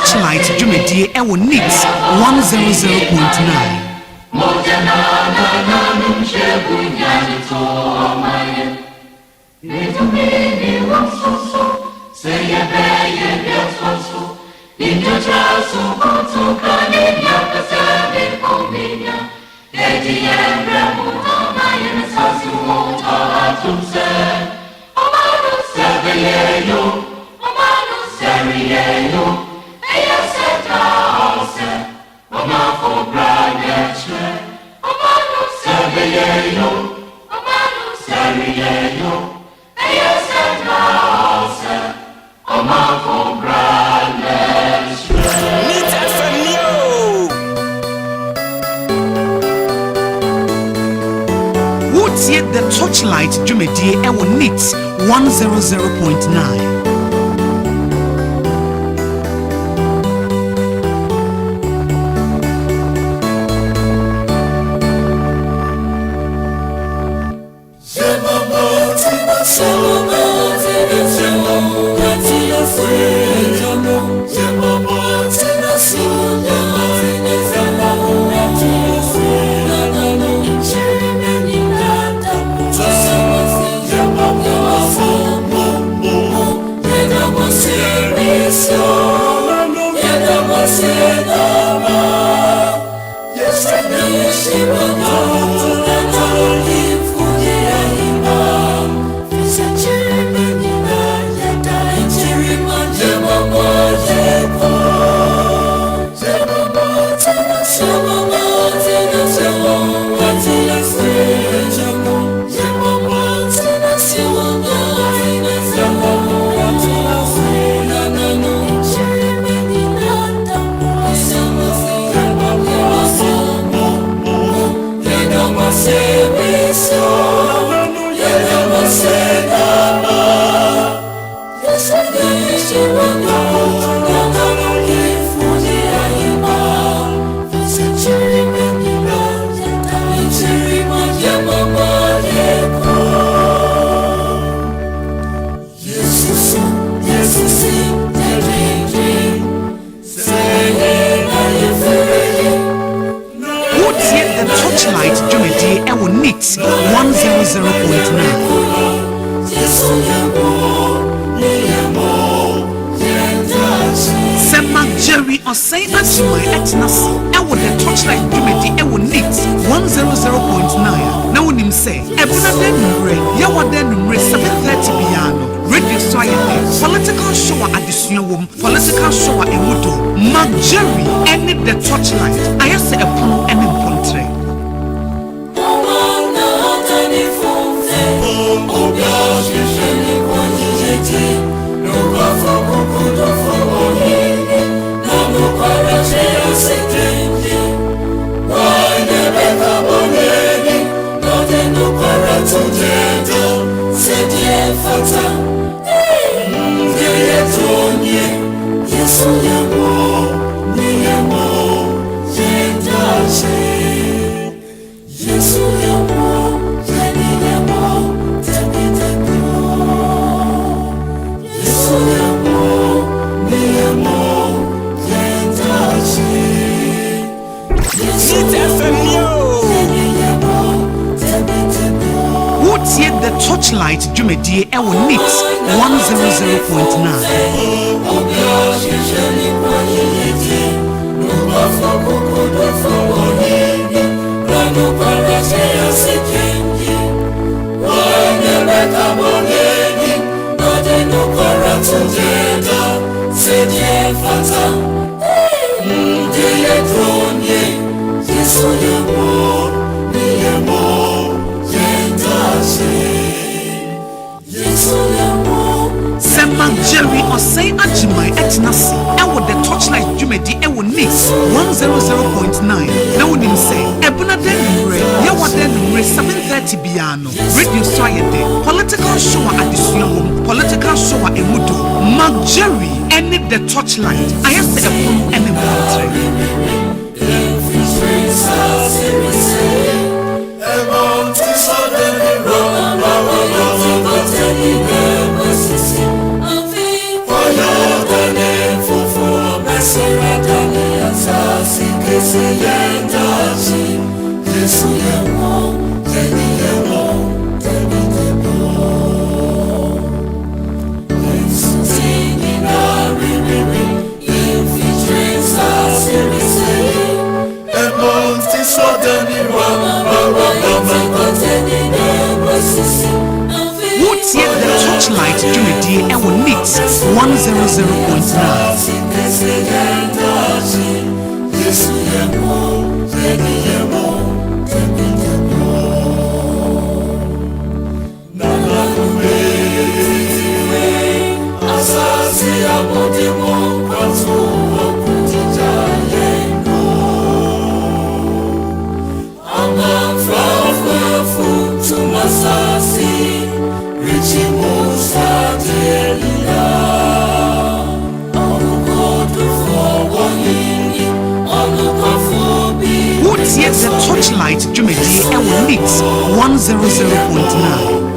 Torchlight Jumedie Ewo Nits 100.9. The Torchlight Jumedie Ewo Nits 100.9. Torchlight Jumedie Ewo Nits 100.9. Jerry OSEI AGYEMAN etnasi ewo the Torchlight Jumedie Ewo Nits 100.9. Now when him say ebuna de numre ya wada numre 7:30 piano radio so ayete political show adesua wom political show emudo Mag Jerry any the Torchlight ayase epon ene mpontre The Torchlight Jumedie Ewo Nits 100.9. Jerry OSEI AGYEMAN etnasi ewo the Torchlight Jumedie Ewo Nits 100.9. Now when him say ebuna de numre ya wada numre 7:30 piano radio so ayete political show adesua wom political show emudo Mag Jerry any the Torchlight ayase epon ene mpontre So dwumedie ɛwɔ NIT 100.9. Here's the Torchlight dwumedie ɛwɔ NIT 100.9.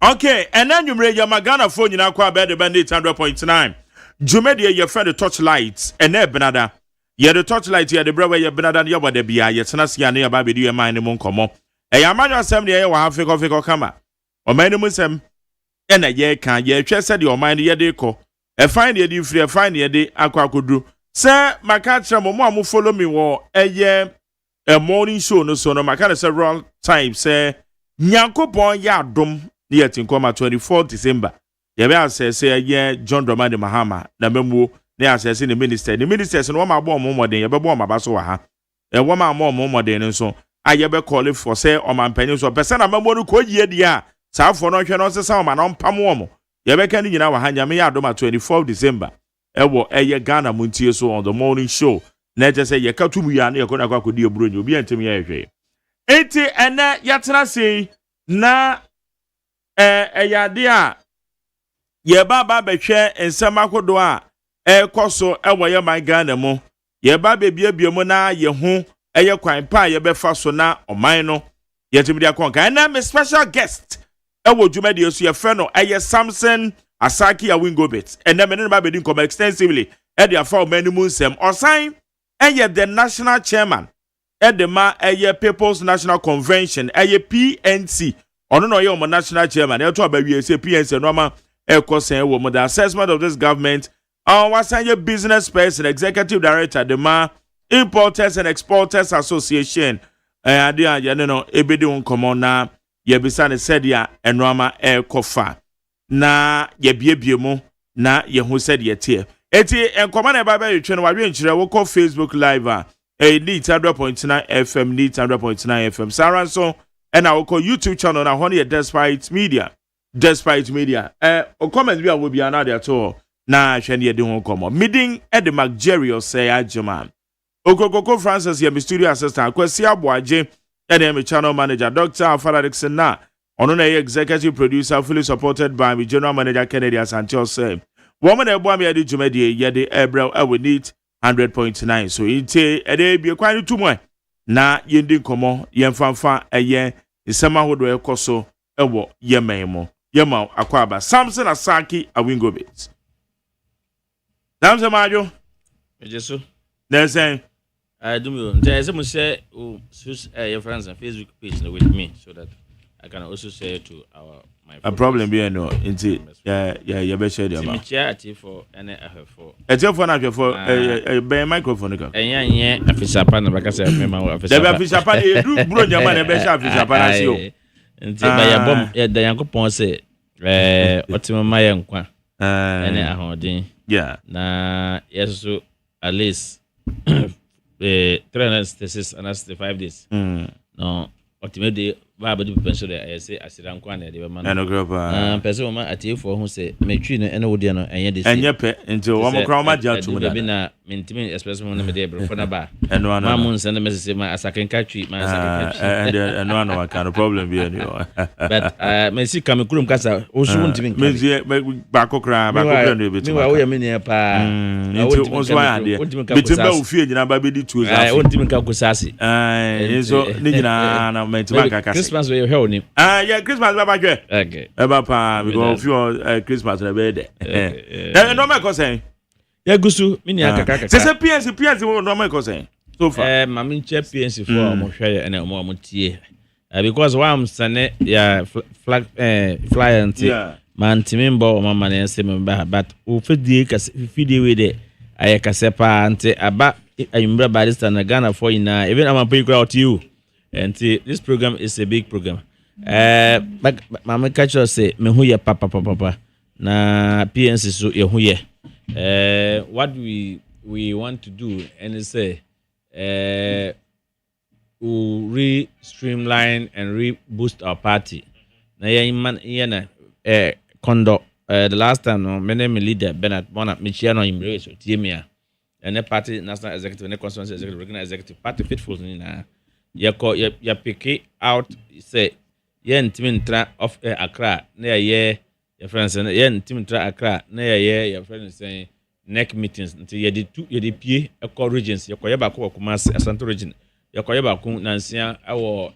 Okay, and then you read your Magana phone in Aqua Bed the Bandit 100.9. Jumedia, your friend the Torchlight, and there Benada. Ye the Torchlight, ye the brother, ye Benada, Yoba de Bia, ye Tanasia near Baby, do your mind in Moncomo. A Yamano assembly, ye will have Fico Kama. Or many Musem, and a ye can ye chested your mind ye deco. A fine ye free, a fine ye de Aqua could do. Sir, my catcher, Momo follow me war a year a morning show no so no my kind of several times say Nyankopon ya dom. Yet in 24 December. Yebe say ye John Dramani Mahama na memu ne asese the minister. The ministers no ma bo mo den yebe bo ma ba so wa ha. E wo ma mo den nso ayebe call for say o man panyin so person na memu no ko yie dia sa afo no hwe no se sa o ma no mpam wo mo. Yebe kan nyina wa ha nyame ya dom 24 December. E wo eye Ghana muntie so on the morning show. Na je say ye katumu ya na ye ko na kwa kodi eburo nyi obi antem ye hwe. Enti ene yatena sei na yade a ye baba behwe ensem akodo a koso ewo ye man Ghana mu ye baba bia mu na ye hu eye kwan pa ye befa so na oman no ye tibidi akonka na me special guest ewo dwumadi so ye fe no eye Samson Asaki Awingobit ena me ne baba din come extensively e dia fa oman mu nsem osan eye the national chairman e de ma eye People's National Convention eye PNC. Ono no ye national chairman e to abawie say PNC no ma e kosen wo the assessment of this government wasan ye business person executive director the ma Importers and Exporters Association ade a ye no ebedi won komo na ye bisa ne sedia enoma e kofa na ye biebie mu na ye hu sedia tie eti enkomo na baba yetwe no wawe nkyire wo ko Facebook live a NIT 100.9 FM NIT 100.9 FM saranso and our YouTube channel na honey Despite Media. O comment bi a wo bia na de ato na hwe ne de ho komo. Meeting at the McJerry OSEI AGYEMAN. Okokoko Francis ye studio assistant Kwesi Aboaje and me channel manager Dr. Afara Dixon na ono na executive producer fully supported by me general manager Kennedy Asante say. Woman e boa me de dwumadi ye de April we need 100.9 so ite e de bi kwan tumo na yendi komo yemfanfa eye isema hodo ekoso ewo yemen mo yema akwaba Samson Asaki Awingobit Samson majo ejeso na say I do me there is some say your friends on Facebook page with me so that I can also share to my a problem be no inti ya be share dem me chat for and I have for for na for be microphone ka enye afisapa na baka say me ma afisapa da afisapa e du bro nyama na be share afisapa na si o nti ba ya bom ya da Yankopon say otimama ya nkwa ene ahoden na yeso at least 366 and 5 days no ultimately Bible pension there say asira nkwa na de be man no gropa person ma atiefo ho say metwi no ene wodi no enye de enye pe nti wo mo kra ma dia tumu da be na mentimi express mo na me de bro na ba eno ano ma mun send message ma asakenka twi ma asakenka twi eno ano wa kind of problem be any but me si kam kurum kasa o so wontimi nka me ba kokra no be tu me wa wo ya me ne pa nti o so ya de bitimba o fie nyina ba be di tu za wontimi nka kusasi enso ni nyina na mentima kaka Christmas we hell ni yeah Christmas baba jwe okay eba pa because few Christmas na be there no me ko say Ya gusu mini akaka. Say PNC wo no make say. So far. Mami nche PNC for omo hweye na omo tie. Because why I'm sane ya flag flyer anti. Man timimbo mama na nse memba but o fidie kase fidie we de ayekase pa anti aba ayumbra barista na Ghana for ina even am pay crowd to you. And this program is a big program. But mama catch us say me hu ye papa na PNC so ye hu ye. What we want to do and say we streamline and reboost our party. Na conduct the last time no my name leader Bernard Bona Michiano Imre so Tiemia and the party national executive and constituency executive regional executive party fitful na ya pick out say ye ntimi ntra of Accra na ye your friends and ye ntimi ntra Accra na ye your friends say neck meetings until ye the pie a call regions ye koyeba ko Kumasi Asante region ye koyeba ko Nansia awo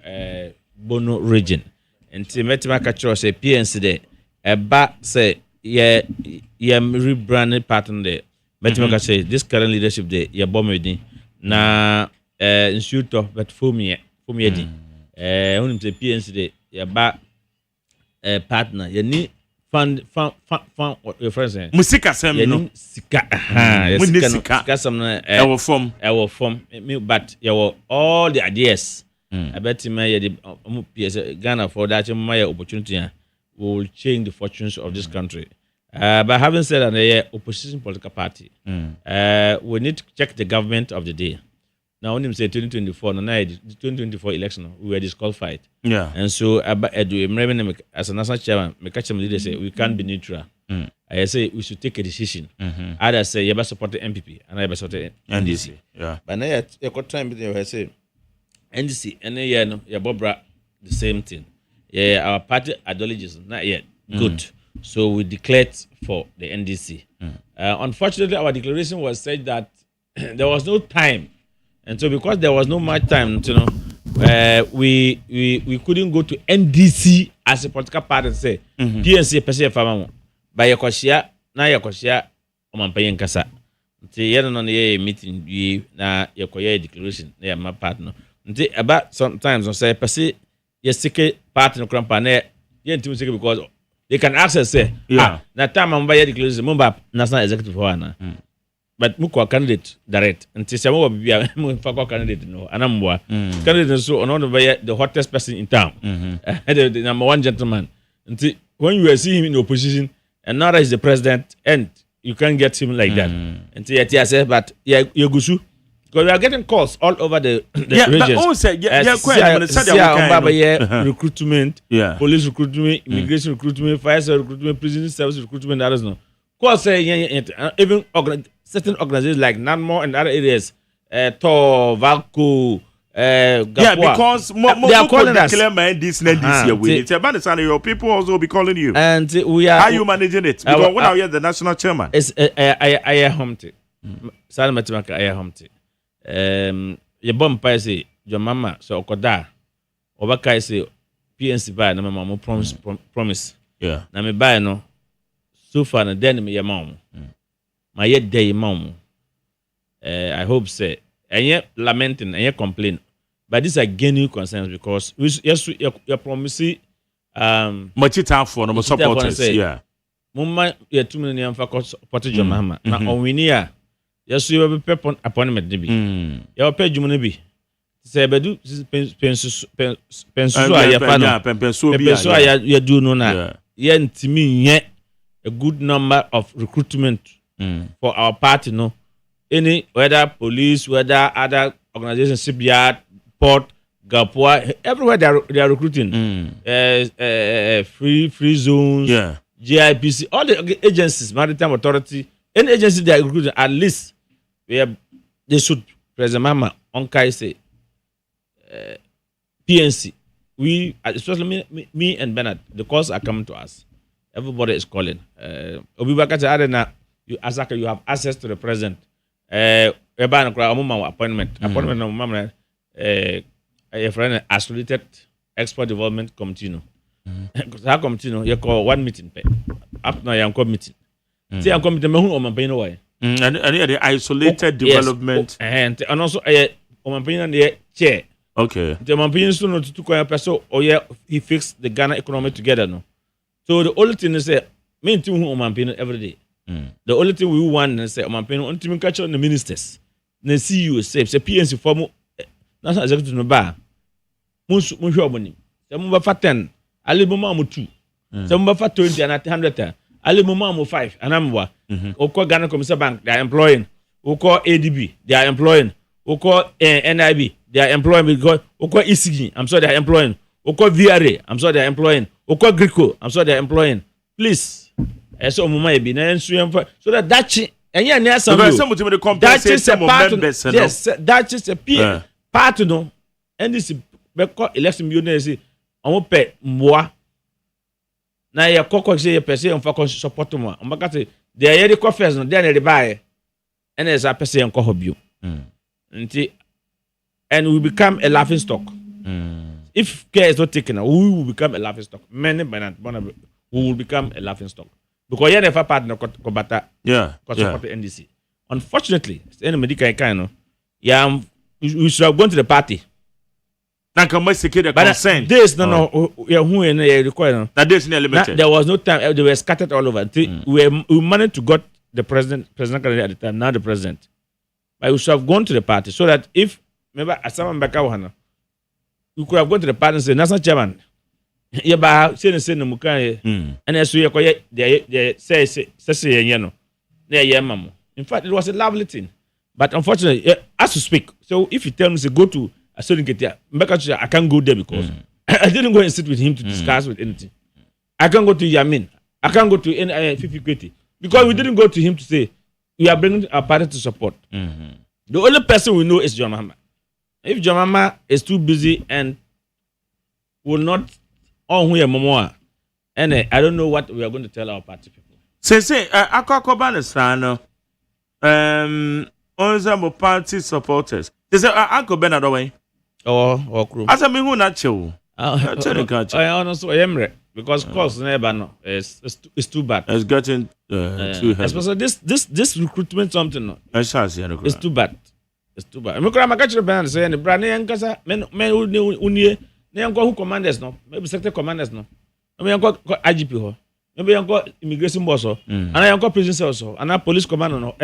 Bono region until metima catch us say PNC there eba say ye rebranded pattern there metima catch say this current leadership there ye bomedi na institute of but for me di unim say PNC there ye ba partner ye ni fund your friends musika sem no sika sika some our form but your all the ideas I bet me the Ghana for that my opportunity will change the fortunes of this country. But having said that, the opposition political party, we need to check the government of the day. Now, when you say 2024, the 2024 election, we were disqualified. Yeah. And so, as a national chairman, my leader say we can't be neutral. I say we should take a decision. Either say you must support the MPP and I must support the NDC. Yeah. But now you got time I say NDC and yeah no yeah Bobra the same thing. Yeah, our party ideologies not yet good. So we declared for the NDC. Unfortunately, our declaration was said that there was no time. And so because there was no much time, you know, we couldn't go to NDC as a political party and say PNC per se farmer. By Yakoshia, na Yakoshia, Omampayan Kasa. The year on the meeting, we na Yakoya declaration, they are my partner. About sometimes on say per se, yes, partner company, because they can access say, na time I'm by declaration, Mumba, national executive one. But Mukwa candidate direct and Tisamo be a candidate no Anambwa candidate so on the hottest person in town. The number one gentleman. And when you see him in opposition and now is the president and you can't get him like that. And say but Yagusu because we are getting calls all over the regions. Recruitment, police recruitment, immigration recruitment, fire service recruitment, prison service recruitment, others no. Cause even certain organizations like NANMO and other areas, Tor, Valco, Gapua, because they are calling us. It's about the sign your people also be calling you. And we are. How you managing it? Because when I hear the national chairman, it's I Humpty. Salam Matimaka I Humpty. Your bomb say your mama so Okoda. Obaka say PNC buy no mama promise. Yeah. Na me buy no. So far na then me your mom. My yet day mom. I hope say and yet lamenting and yet complain. But these are genuine concerns because you promise much time for no supporters. Yeah. Mumma you 2 million for support your mama. Na on we near yes you will pay appointment be. You pay jumu be. Say bedu pensu ya fa no. Pensu ya do no na. Ye ntimi nye a good number of recruitment for our party, no. Any whether police, whether other organizations, shipyard, port, Gapua, everywhere they are recruiting. Free zones, GIPC, all the agencies, Maritime Authority, any agency they are recruiting, at least they should President Mama Onkai say PNC. We, especially me and Bernard, the calls are coming to us. Everybody is calling. Obibakati Arena, you have access to the president. Appointment. Appointment a friend associated export development committee. That committee, you call one meeting. Up now, you meeting. See, I'm coming to me who am I paying away. And the isolated development. Yes. And also Omampin the chair. Okay. The Omampin soon to go person he fixed the Ghana economy together no. So the only thing is say me too Omampin every day. The only thing we want is say Omampin on team catch on the ministers. The CEO say PNC form national executive no ba. Mun hwe oboni. Say mun ba fa 10, ale mo ma mo 2. Say mun ba fa 20 and 100. Ale mo ma mo 5 anamwa. Oko Ghana Commercial Bank they are employing. Oko ADB they are employing. Oko NIB they are employing because Oko ECG I'm sure they are employing. Oko VRA I'm sure they are employing. Oko Greco I'm sure they are employing. Please. So mama e bi na ensu so that enya na asam that is a part yes that is a part no and this be election bi na say omo pe mboa na ye kokko say ye pese on fa support mo mbaka say they are the confess no they na dey buy and as a pese en ko hobio nti and we become a laughing stock if care is not taken we will become a laughing stock many we will become a laughing stock because you never part no kobata support the NDC. Unfortunately, any medical kind of we should have gone to the party. Now can we secure the consent? This no who in require that this is limited. There was no time they were scattered all over. We managed to got the president candidate at the time, now the president. But we should have gone to the party so that if remember Asama Mbaka we could have gone to the party and say national chairman. Yeah, but say no mukai and as we they say no. In fact, it was a lovely thing. But unfortunately, as to speak, so if you tell me to go to a certain Ketia, I can't go there because I didn't go and sit with him to discuss with anything. I can't go to Yamin. I can't go to any Fifi Kweti because we didn't go to him to say we are bringing our party to support. The only person we know is John Mahama. If John Mahama is too busy and will not on who Momoa, and I don't know what we are going to tell our party people. Say, Akakobana Sano, on party supporters. They say, Uncle Bernard away. Or crew. As a me not chill. I honestly am because course never no. It's too bad. It's getting too heavy. Especially this recruitment something no. It's too bad. It's too bad. I'm going to catch the band say and brand and casa men unye. Who commanders no, maybe sector commanders no. Maybe I got IGP ho. Maybe I got immigration boss ho. And I got prison cells ho. And I police commander no.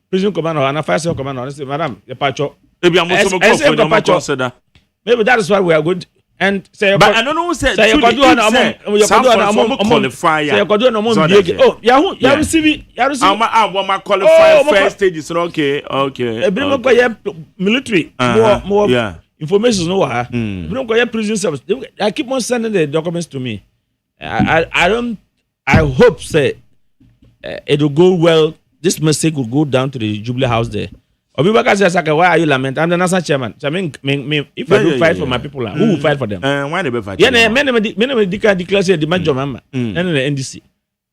Prison commander and I fire cell commander. I say, madam, your pacho. Maybe I'm also consider. Maybe that is why we are good. And say, but I don't know who said. Say you could do an qualifier. Say you could do an oh, Yahoo receive. I'm qualified first stages. Okay. Military. More. Yeah. Information no we don't go prison service. I keep on sending the documents to me. I hope say it will go well. This message will go down to the Jubilee House there. Obibaka says, why are you lamenting? I'm the national chairman. So I mean if I do fight for my people, who will fight for them? Why they fight? Yeah, many declare say demand your mama and the NDC.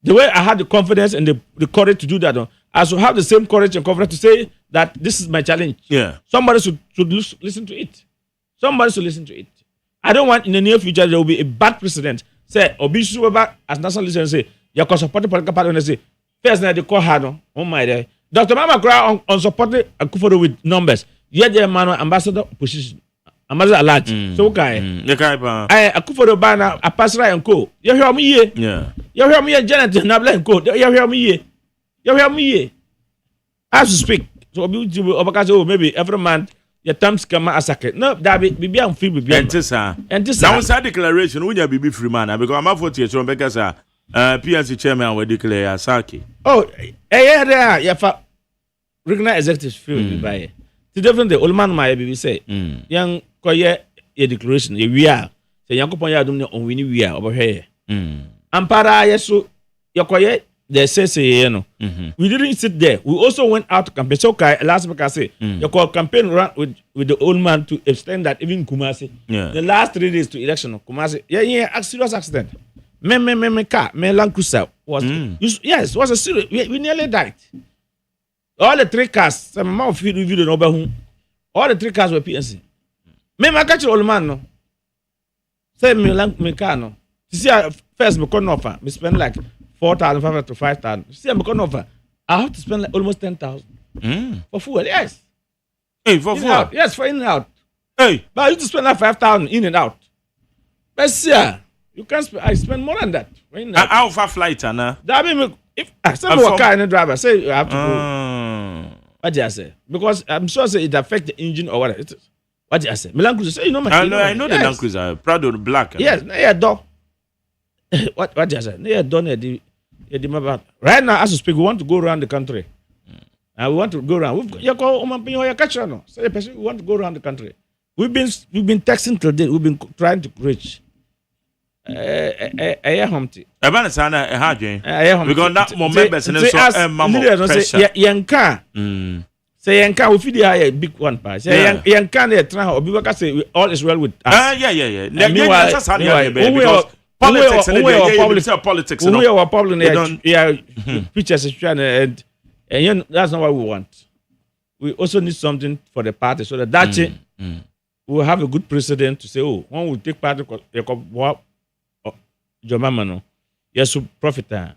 The way I had the confidence and the courage to do that, I should have the same courage and confidence to say that this is my challenge. Yeah. Somebody should listen to it. Somebody should listen to it. I don't want in the near future there will be a bad precedent. Say, Obishu as national leader say, you can support the political party and say, first night they call her oh my day. Dr. Mama Cry on supported Akufo with numbers. Yet the man ambassador position. Ambassador alert. So okay. I Akufo banner a pass right and co. You hear me here? Yeah. You hear me here, Janet Nabla and co. You hear me here? You hear me here? As to speak. So Obakazo maybe every month. Your terms come as a no, that be am free be and this now declaration when you be free man because I'm 40 years old because PNC chairman will declare Saki. Oh, there you for regional executive free by it. The different the old man my baby say young koye a declaration we are say young kupon ya dum on wini we are over here. Ampara yeso yokoye they say you know. We didn't sit there. We also went out to campaign. So last week I say your campaign ran with the old man to extend that even Kumasi. The last 3 days to election of Kumasi. A serious accident. Me car, me Land Cruiser was yes, it was a serious. We nearly died. All the 3 cars, some amount of video over whom all the 3 cars were PNC. Me catch old man no. Say me car no. You see first me couldn't offer. Me spend like 4,500 to 5,000. See, I'm going to offer. I have to spend like almost 10,000 for fuel. Yes. Hey, for In and fuel. out. Yes, for in and out. Hey. But I used to spend like 5,000 in and out. But yeah, you can't. I spend more than that. How far flight, Anna? That mean if I send me a car and a driver, say you have to go. What do I say? Because I'm sure say it affect the engine or whatever. What do I say? Milan Cruiser. Say you know my. I know the Land Cruiser. Prado black. Yes, yeah, door. What do I say? Yeah, door the right now as we speak, we want to go around the country. And we want to go around. You call your catcher no. Say we want to go around the country. We've been texting till date. We've been trying to reach. Humpty. Ebana sana ehadwen. Humpty. Because that members in so mammo pressure. Yanka. Say yanka we feed the big one pa. Say yanka na try obi waka say all is well with us. Yeah. Meanwhile, politics and politics. We are probably pictures and that's not what we want. We also need something for the party so that we will have a good precedent to say, oh, when we take part your mama no, yes, profit. The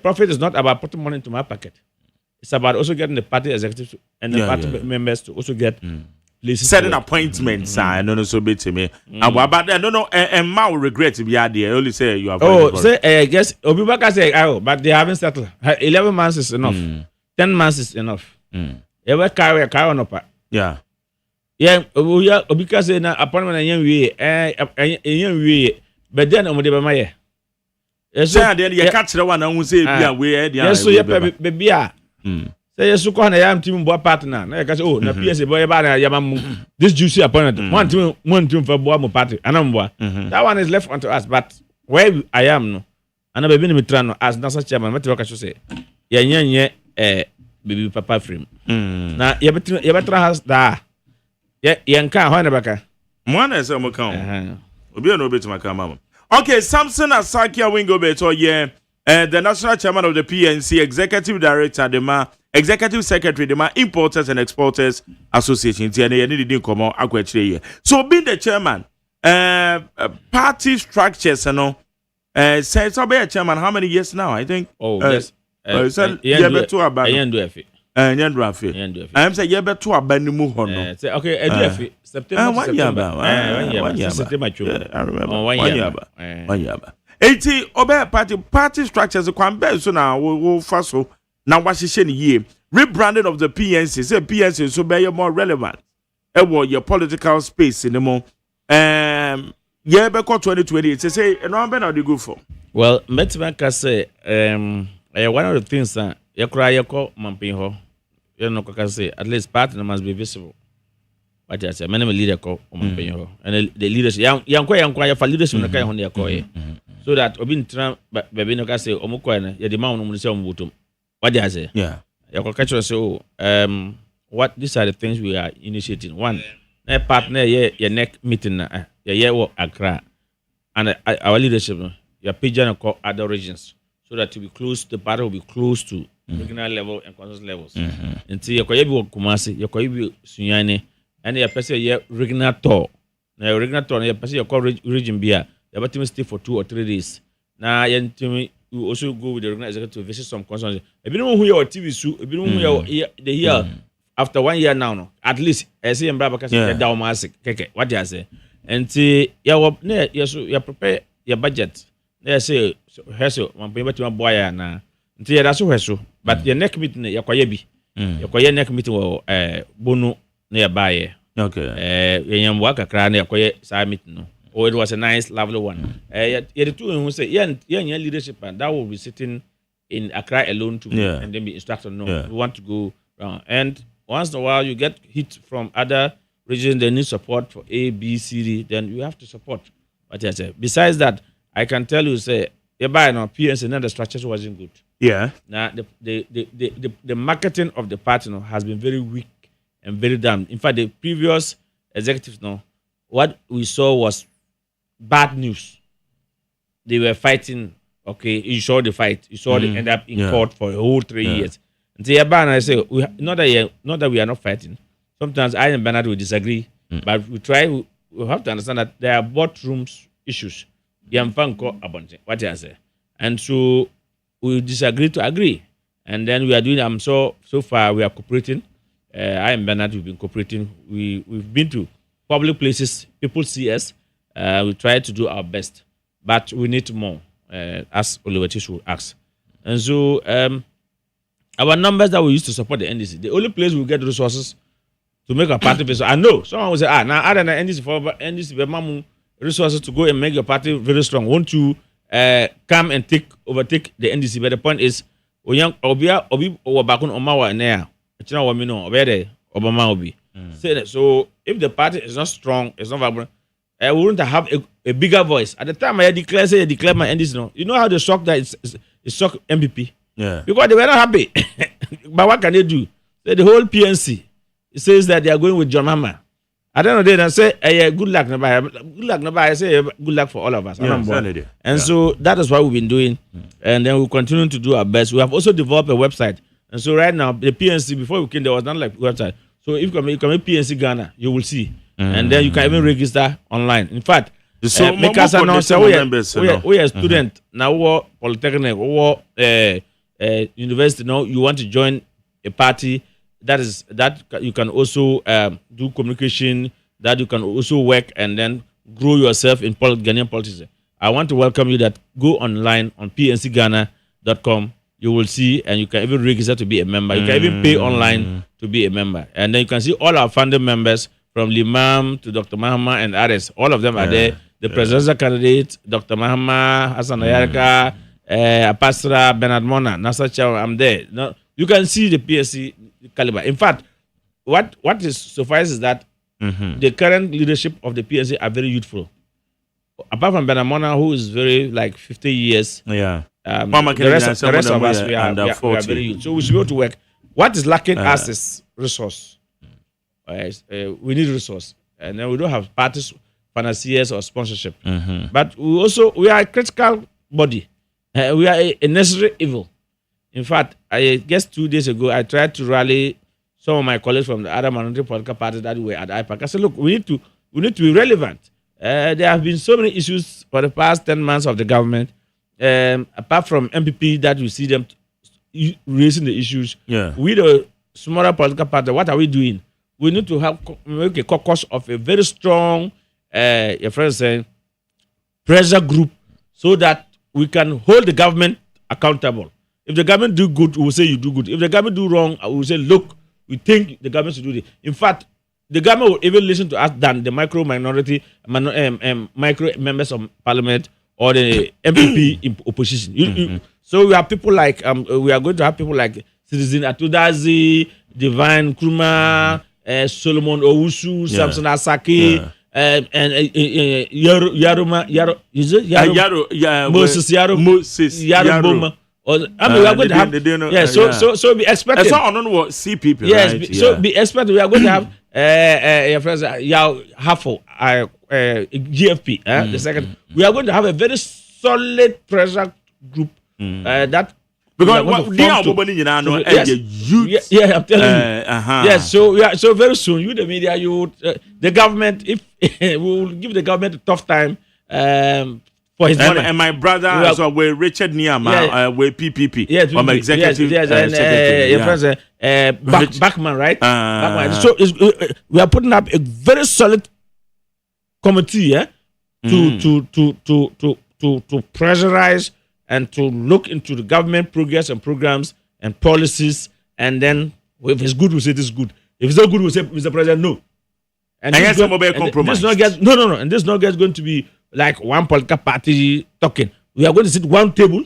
profit is not about putting money into my pocket. It's about also getting the party executives and the party members to also get certain appointments. I don't know so bit to me. But I don't know, and ma will regret to be idea. Only say you have. Oh, say I guess Obibaka say but they haven't settled. 11 months is enough. 10 months is enough. You will carry a car on up. Yeah. Yeah, Obika say na appointment and we but then on the Bamaye. Yes, then you catch the one who say, yes, so you baby. Say, yes, so I am team boy partner. Na say, oh, na PS boy, this juicy appointment. One team for boy party. That one is left onto us, but where I am, no, and I've been in as NASA chairman. What you say? Yeah, baby papa frame. Now, you better has that. Yeah, yanka hoina baka. One is a account. Obi no bit my mama. Okay, Samson Asakia Wingo Beto, the national chairman of the PNC, executive director, executive secretary, the Importers and Exporters Association. So being the chairman, party structures, says I'll be a chairman how many years now? I think. Oh, yes. I'm saying you better abandon no. Okay, September. 1 year. I remember 1 year. 1 year. 80 obey party structures kwambe so na wo fa so na wahihye ne yie. Rebranding of the PNC. Say PNC so be more relevant. Your political space in the mo. Yeah, be 2028. Say no be na dey go for. Well, Metima ka say one of the things that you cry mampin you know, say at least partner must be visible. What I say, many leader call mampin and the leadership young for leadership na kai ho ne so that obin tran baby no ka say omukwa na ye the man no say ombutum. What I say? Yeah. You catch us say what these are the things we are initiating. One, a partner your neck meeting na work Accra and our leadership your pigeon call other regions so that to be close the party will be close to regional level and consensus levels. Until you can be Kumasi, you can be Sunyane, and your person your regional tour. Now regional tour your person your call region beer. You have to stay for 2 or 3 days. Now you also go with the regional executive to visit some concerns. If you know who your TV su, if you know who the year after 1 year now, no, at least I say Mbaba kasi down masik. What do you say? And see, you prepare your budget. They say, Heso, one payment to my boy, and that's so. But your neck meeting, your Koyabi, your neck meeting will Bono nearby. Okay. You work a crown, your Koya side meeting. Oh, it was a nice, lovely one. The two who say, young leadership, and that will be sitting in Accra alone to and then be instructed. No, we want to go around. And once in a while, you get hit from other regions, they need support for A, B, C, D, then you have to support. What I say. Besides that, I can tell you, say, PNC and the structure wasn't good. Yeah. Now, the marketing of the party has been very weak and very damn. In fact, the previous executives, what we saw was bad news. They were fighting. Okay, you saw the fight. You saw they end up in court for a whole 3 years. And I say, not that we are not fighting. Sometimes I and Bernard will disagree, but we have to understand that there are both rooms issues. What I say. And so we disagree to agree. And then we are doing. So far we are cooperating. I and Bernard, we've been cooperating. We've been to public places. People see us. We try to do our best, but we need more. As Olivetis will ask, and so our numbers that we used to support the NDC, the only place we get resources to make a party. So I know someone will say, now other than NDC for NDC, resources to go and make your party very strong. Won't you come and overtake the NDC? But the point is, Obia Bakun Omawa Nea, China Wamino, Obede, Obama Obi. So if the party is not strong, it's not vibrant, I wouldn't have a bigger voice. At the time I declare my NDC, no. You know how they shock that it shocked MPP? Yeah. Because they were not happy. But what can they do? So the whole PNC, it says that they are going with John Mahama. I don't know, they say, good luck, good luck, I say good luck for all of us. And so that is what we've been doing. And then we'll continue to do our best. We have also developed a website. And so right now, the PNC, before we came, there was not like website. So if you can make PNC Ghana, you will see. And then you can even register online. In fact, so make us announce we are student now, we polytechnic, we university. Now you want to join a party that you can also do communication, that you can also work and then grow yourself in Ghanaian politics. I want to welcome you that go online on pncghana.com. You will see, and you can even register to be a member. You can even pay online to be a member. And then you can see all our founding members from Limam to Dr. Mahama and others. All of them are there. The presidential candidate, Dr. Mahama, Hassan Ayarka, Apasra, Bernard Mona, Nasser Chow, I'm there. Now, you can see the PSC caliber. In fact, what is suffice is that the current leadership of the PSC are very youthful. Apart from Bernard Mona, who is very like 50 years. Yeah. The rest of us, we are very youth. So we should be able to work. What is lacking us is resource. We need resource, and then we don't have parties, financiers, or sponsorship. But we are a critical body. We are a necessary evil. In fact, I guess 2 days ago, I tried to rally some of my colleagues from the other minority political parties that were at IPAC. I said, look, we need to be relevant. There have been so many issues for the past 10 months of the government. Apart from MPP that we see them raising the issues, we the smaller political party, what are we doing? We need to make a caucus of a very strong, your friend saying, pressure group, so that we can hold the government accountable. If the government do good, we will say you do good. If the government do wrong, we will say, look, we think the government should do this. In fact, the government will even listen to us than the micro members of parliament or the MPP in opposition. So we have people like we are going to have people like Citizen Atudazi, Divine Kruma, Solomon Owusu, Samson Asaki, and Moses Yaroboma. We are going to have so be expected. So I don't know what see people. Yes, right? So be expected. We are going to have your friends Hafo, GFP, the second. We are going to have a very solid pressure group that. Because they are youth. Yeah, I'm telling you. Yes, so very soon, you the media, the government, if we will give the government a tough time for his money. And my brother as well, with Richard Niama, with PPP. Yes, I'm executive secretary. Backman, right? Backman. So we are putting up a very solid committee, to pressurize and to look into the government progress and programs and policies, and then if it's good, we say this is good. If it's not good, we say, Mr. President, no. And this is not compromise. No. And this is not going to be like one political party talking. We are going to sit one table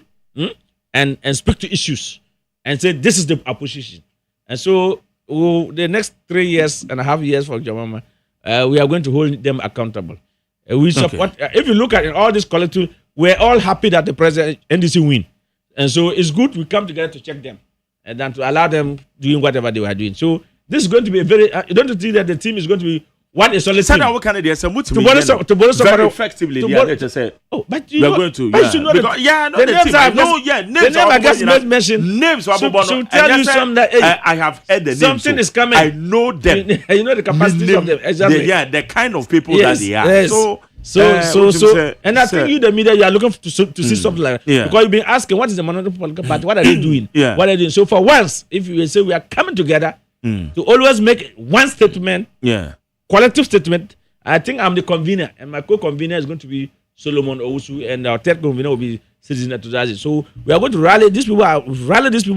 and speak to issues and say this is the opposition. And so the next 3.5 years for Jamama, we are going to hold them accountable. We support. If you look at all this collective, we're all happy that the president NDC win, and so it's good we come together to check them and then to allow them doing whatever they were doing. So this is going to be a very. You don't think that the team is going to be one solid team. What kind of idea? To borrow very effectively. To say. Oh, but we are going to. But you know the names. The name I just mentioned. Names. So tell you some that I have heard the names. Something is coming. I know them. You know the capacity of them. Exactly. The kind of people that they are. Yes. So And I think you, the media, you are looking to see something like that. Yeah. Because you've been asking, what is the minority political party? What are they doing? Yeah. What are they doing? So for once, if you say we are coming together to always make one statement, collective statement, I think I'm the convener, and my co-convener is going to be Solomon Owusu, and our third convener will be Citizen Atuzazi. So we are going to rally these people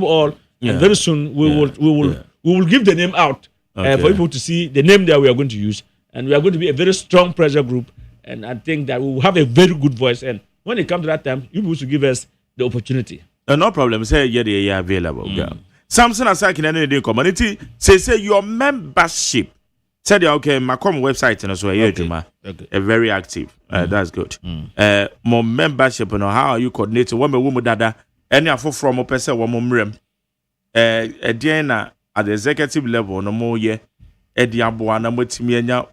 all, and very soon we will give the name out for people to see the name that we are going to use, and we are going to be a very strong pressure group, and I think that we will have a very good voice. And when it comes to that time, you people should give us the opportunity. No problem. Say yeah, available. Samson Asaki and any community say your membership. Said okay, my website and so very active. That's good. More membership, how are you coordinating? One woman dada, any of from a person, one more Diana at the executive level, no more ye, Ediabuana,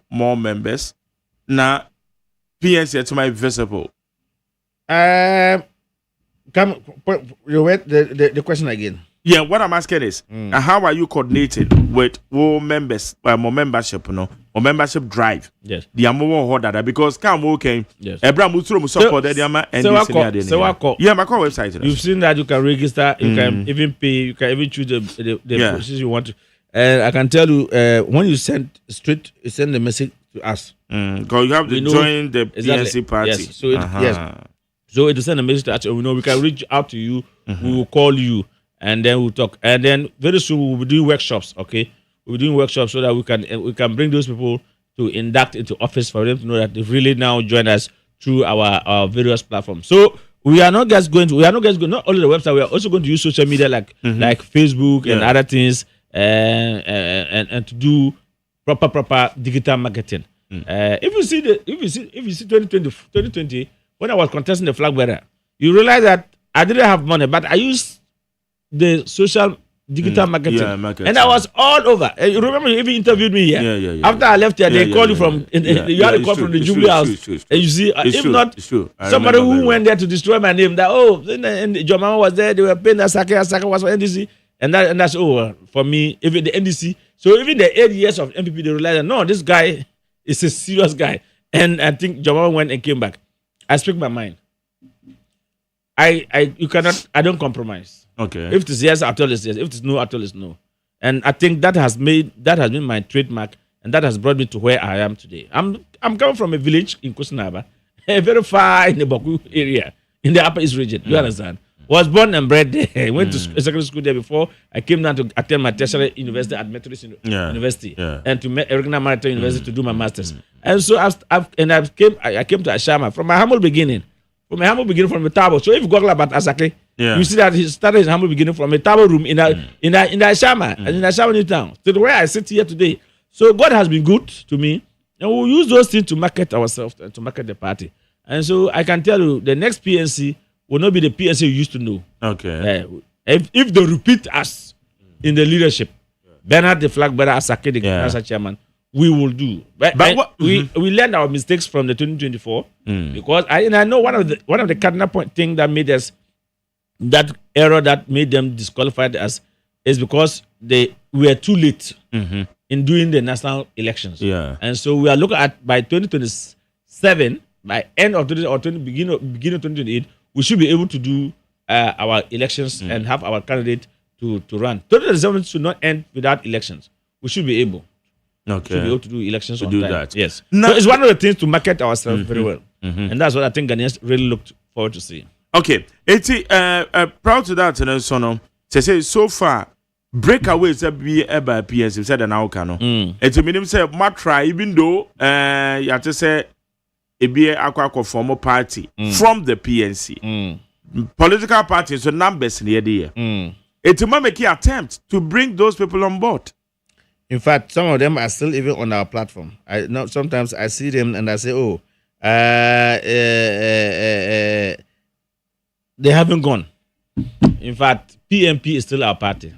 more members. Now, PNC to my visible. Come, you wait the question again. Yeah, what I'm asking is, how are you coordinating with more members, more membership, or membership drive? Yes. The more order because come okay. Yes. Abraham Mutro support the Yama and my website. You've seen that you can register, you can even pay, you can even choose the process you want to. And I can tell you, when you send the message to us. Because you have to join the PNC party. Yes. So so it will send a message to us. We know we can reach out to you. We will call you. And then we'll talk. And then very soon we'll be doing workshops, okay? We'll be doing workshops so that we can bring those people to induct into office for them to know that they've really now joined us through our various platforms. So we are not only the website, we are also going to use social media like Facebook and other things and to do proper digital marketing. If you see 2020, when I was contesting the flag bearer, you realize that I didn't have money, but I used the social digital marketing. And I was all over. You remember you even interviewed me here. Yeah. After I left here, they called you from you had a call from the Jubilee House. And you see, somebody who went there to destroy my name, that and John Mama was there, they were paying Asaka was for NDC. And that's for me, even the NDC. So even the 8 years of MPP, they realized that no, this guy is a serious guy. And I think John Mama went and came back. I speak my mind. I don't compromise. Okay. If it is yes, I'll tell you yes. If it is no, I'll tell you no. And I think that has been my trademark, and that has brought me to where I am today. I'm coming from a village in Kusinaba, very far in the Boku area, in the Upper East region. You understand? Was born and bred there. Went to secondary school there before I came down to attend my tertiary university at Methodist University and to Erigna Maritime University to do my masters. And so I came to Ashama from my humble beginning. From the table. So if you Google about Asake, you see that he started his humble beginning from a table room in Ashama, in Ashama New Town, to the way I sit here today. So God has been good to me, and we'll use those things to market ourselves and to market the party. And so I can tell you, the next PNC will not be the PNC you used to know. Okay. If they repeat us in the leadership, Bernard the flag bearer, Asake the council chairman, we will do. But we learned our mistakes from the 2024 because I know one of the cardinal thing that made us that error that made them disqualified us is because we were too late in doing the national elections. And so we are looking at by 2027, by end of beginning of 2028, we should be able to do our elections and have our candidate to run. 2027 should not end without elections. We should be able. Okay. To be able to do elections to on do time. that. Yes. So it's one of the things to market ourselves very well. And that's what I think Ghanaians really looked forward to seeing. Okay. Proud to that, and say so far, breakaways that be ever PNC said an outcome. It's a minimum say, my try, even though you have to say, it be a former party from the PNC. Political parties, so numbers in the idea. It's a make an attempt to bring those people on board. In fact, some of them are still even on our platform. Sometimes I see them and I say, they haven't gone. In fact, PMP is still our party.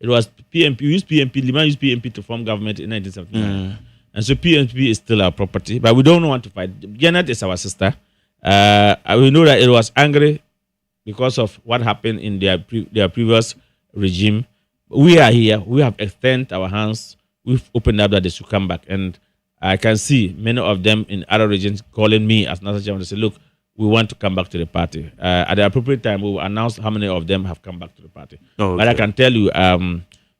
It was PMP. We used PMP. Liman used PMP to form government in 1979. And so PMP is still our property. But we don't want to fight. Janet is our sister. We know that it was angry because of what happened in their previous regime. We are here. We have extended our hands. We've opened up that they should come back. And I can see many of them in other regions calling me as national chairman to say, look, we want to come back to the party. At the appropriate time, we will announce how many of them have come back to the party. Okay. But I can tell you,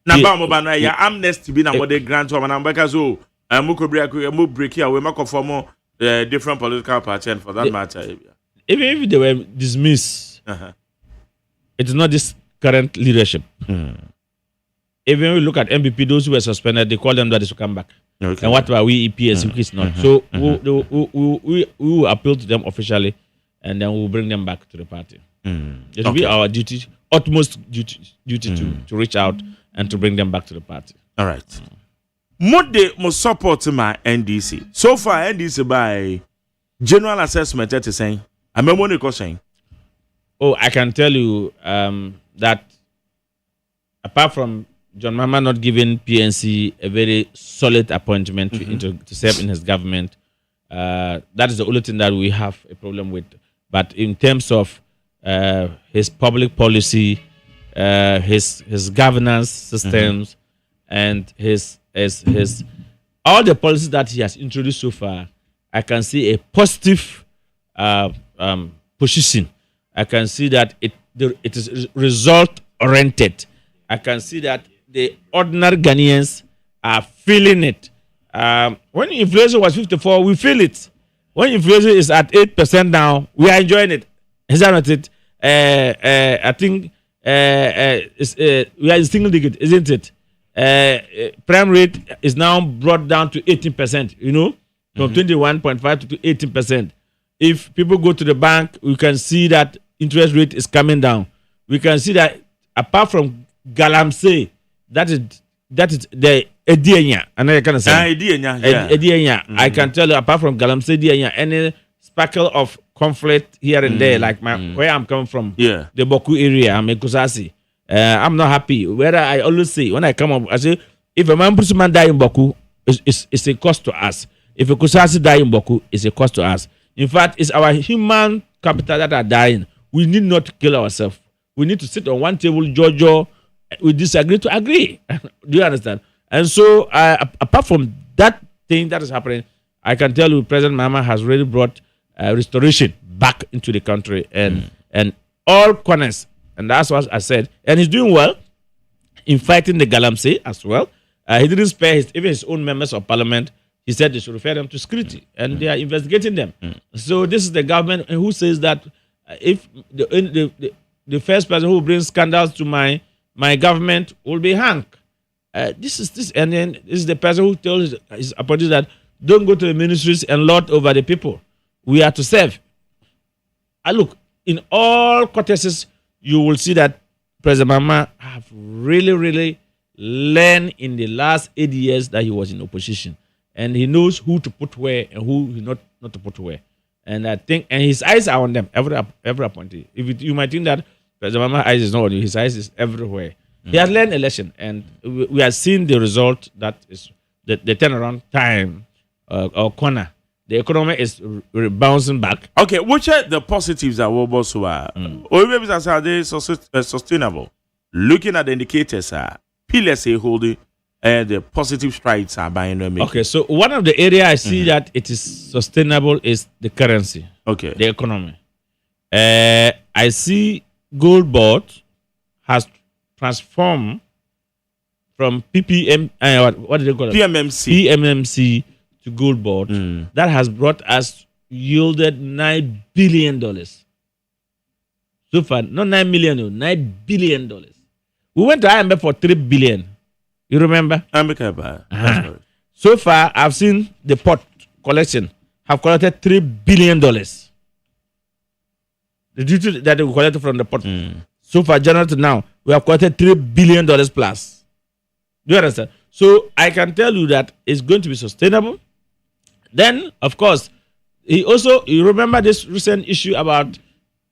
amnesty be na what they grant to man because break here we make form different political party and for that matter. Even if they were dismissed, it is not this current leadership. Even we look at MPP, those who were suspended, they call them that they should come back. Okay. And what about we EPS, which is not? So we will appeal to them officially, and then we'll bring them back to the party. It will be our duty, utmost duty to reach out and to bring them back to the party. All right. Mode mo support my NDC. So far, NDC by general assessment is saying, I'm a money saying. Oh, I can tell you that apart from John Mahama not giving PNC a very solid appointment to serve in his government, that is the only thing that we have a problem with. But in terms of his public policy, his governance systems, and his all the policies that he has introduced so far, I can see a positive position. I can see that it is result oriented. I can see that the ordinary Ghanaians are feeling it. When inflation was 54, we feel it. When inflation is at 8% now, we are enjoying it. Is that not it? I think we are in single digit, isn't it? Prime rate is now brought down to 18%, from 21.5 to 18%. If people go to the bank, we can see that interest rate is coming down. We can see that apart from Galamsey, that is the Edienya. And I can say Edienya. I can tell you, apart from Galamsey, Edienya, any sparkle of conflict here and there, like where I'm coming from, the Boku area, I'm in Kusasi. I'm not happy. Whether I always say, when I come up, I say, if a man die in Boku, it's a cost to us. If a Kusasi die in Boku, it's a cost to us. In fact, it's our human capital that are dying. We need not to kill ourselves. We need to sit on one table, Jojo. We disagree to agree. Do you understand? And so, apart from that thing that is happening, I can tell you, President Mahama has really brought restoration back into the country and all corners. And that's what I said. And he's doing well in fighting the Galamsey as well. He didn't spare even his own members of parliament. He said they should refer them to security, and they are investigating them. So this is the government who says that if the first person who brings scandals to my government will be hanged. This is the person who tells his appointees that don't go to the ministries and lord over the people. We are to serve. Look, in all courtesies, you will see that President Mahama have really, really learned in the last 8 years that he was in opposition. And he knows who to put where and who not to put where. And I think, and his eyes are on them, every appointee. You might think that President Mahama's eyes is not on you, his eyes is everywhere. He has learned a lesson, and we are seeing the result that is the turnaround time or corner. The economy is bouncing back. Okay, which are the positives that we also are? Or maybe that's how they sustainable. Looking at the indicators, pillars are holding. The positive strides are buying them. Okay, so one of the areas I see that it is sustainable is the currency. Okay. The economy. I see gold board has transformed from PPM, what do they call it? PMMC to gold board. That has brought us yielded $9 billion. So far, not 9 million, no, $9 billion. We went to IMF for $3 billion. You remember? So far, I've seen the port collection have collected $3 billion. The duty that they collected from the port. So far, January to now, we have collected $3 billion plus. Do you understand? So I can tell you that it's going to be sustainable. Then, of course, you remember this recent issue about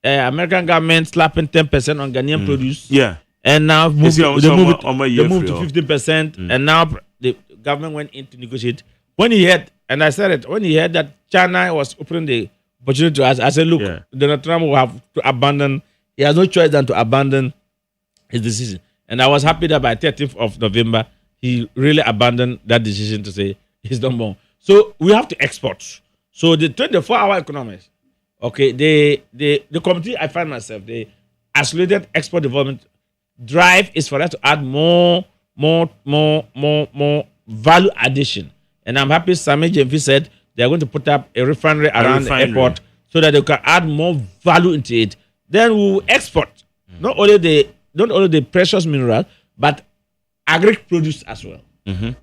American government slapping 10% on Ghanaian produce? Yeah. And now they moved to 15%, and now the government went in to negotiate. When he heard that China was opening the opportunity to us, I said, look, Donald Trump will have to abandon. He has no choice than to abandon his decision. And I was happy that by 30th of November, he really abandoned that decision to say he's done more. So we have to export. So the 24-hour economics, okay, the committee I find myself, the Accelerated Export Development drive is for us to add more value addition. And I'm happy Sammy Jemfi said they are going to put up a refinery around the airport so that they can add more value into it. Then we will export not only the precious mineral, but agri produce as well.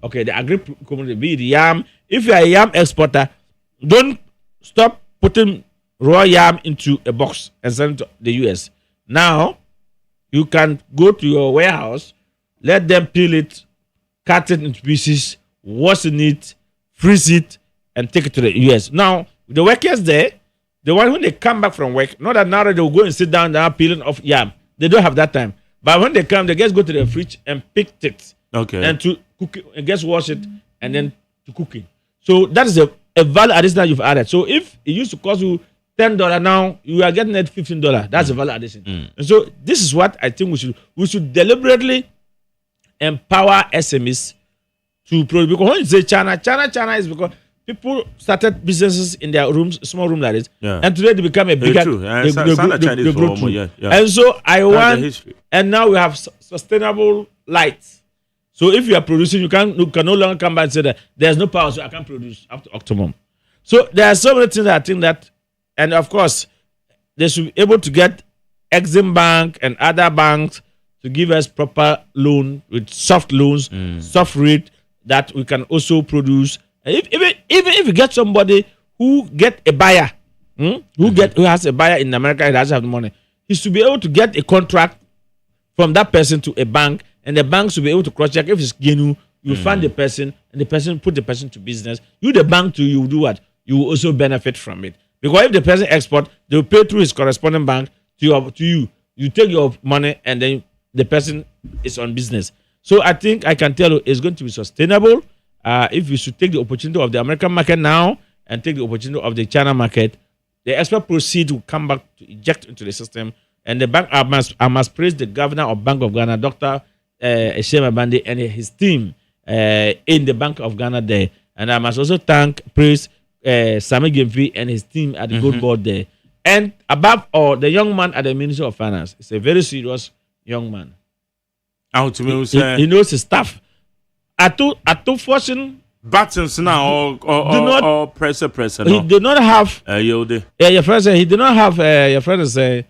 Okay, the agri commodity, be it yam. If you are a yam exporter, don't stop putting raw yam into a box and send it to the US. Now, you can go to your warehouse, let them peel it, cut it into pieces, wash it, freeze it, and take it to the US. Now, the workers there, the one when they come back from work, not that now they will go and sit down and peeling off yam. They don't have that time. But when they come, they just go to the fridge and pick it. Okay. And to cook it, and just wash it, and then to cook it. So that is a value addition that you've added. So if it used to cost you $10, now you are getting it $15. That's a value addition. And so this is what I think we should deliberately empower SMEs to produce. Because when you say China is because people started businesses in their rooms, small room like this, and today they become a bigger. They grow through. And so I want, and now we have sustainable lights. So if you are producing, you can no longer come back and say that there's no power, so I can't produce up to optimum. So there are so many things that I think that, and of course, they should be able to get Exim Bank and other banks to give us proper loan with soft loans, soft rate that we can also produce. Even if you get somebody who get a buyer, who has a buyer in America and doesn't have the money, he should be able to get a contract from that person to a bank, and the bank should be able to cross-check if it's genuine. You find the person, and the person put the person to business. You, the bank, you will do what? You will also benefit from it. Because if the person export, they will pay through his corresponding bank to you. You take your money, and then the person is on business. So I think I can tell you it's going to be sustainable. If we should take the opportunity of the American market now and take the opportunity of the China market, the export proceeds will come back to inject into the system. And the bank, I must praise the governor of Bank of Ghana, Dr. Eshema Bande, and his team in the Bank of Ghana there. And I must also praise Sami Gemfi and his team at the Gold Board there. And above all, the young man at the Ministry of Finance is a very serious young man. He knows his stuff. At fortune buttons now or presser. No? He did not have. Your friend said he did not have. Your friend say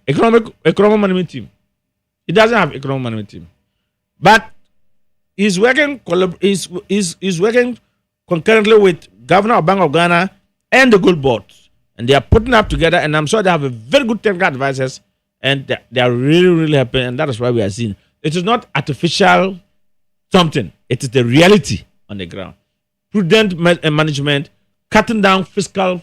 economic management team. He doesn't have economic management team, but he's working. He's working concurrently with Governor of Bank of Ghana and the Gold Board, and they are putting up together. And I'm sure they have a very good technical advisors, and they are really happy. And that is why we are seeing. It is not artificial something. It is the reality on the ground. Prudent management, cutting down fiscal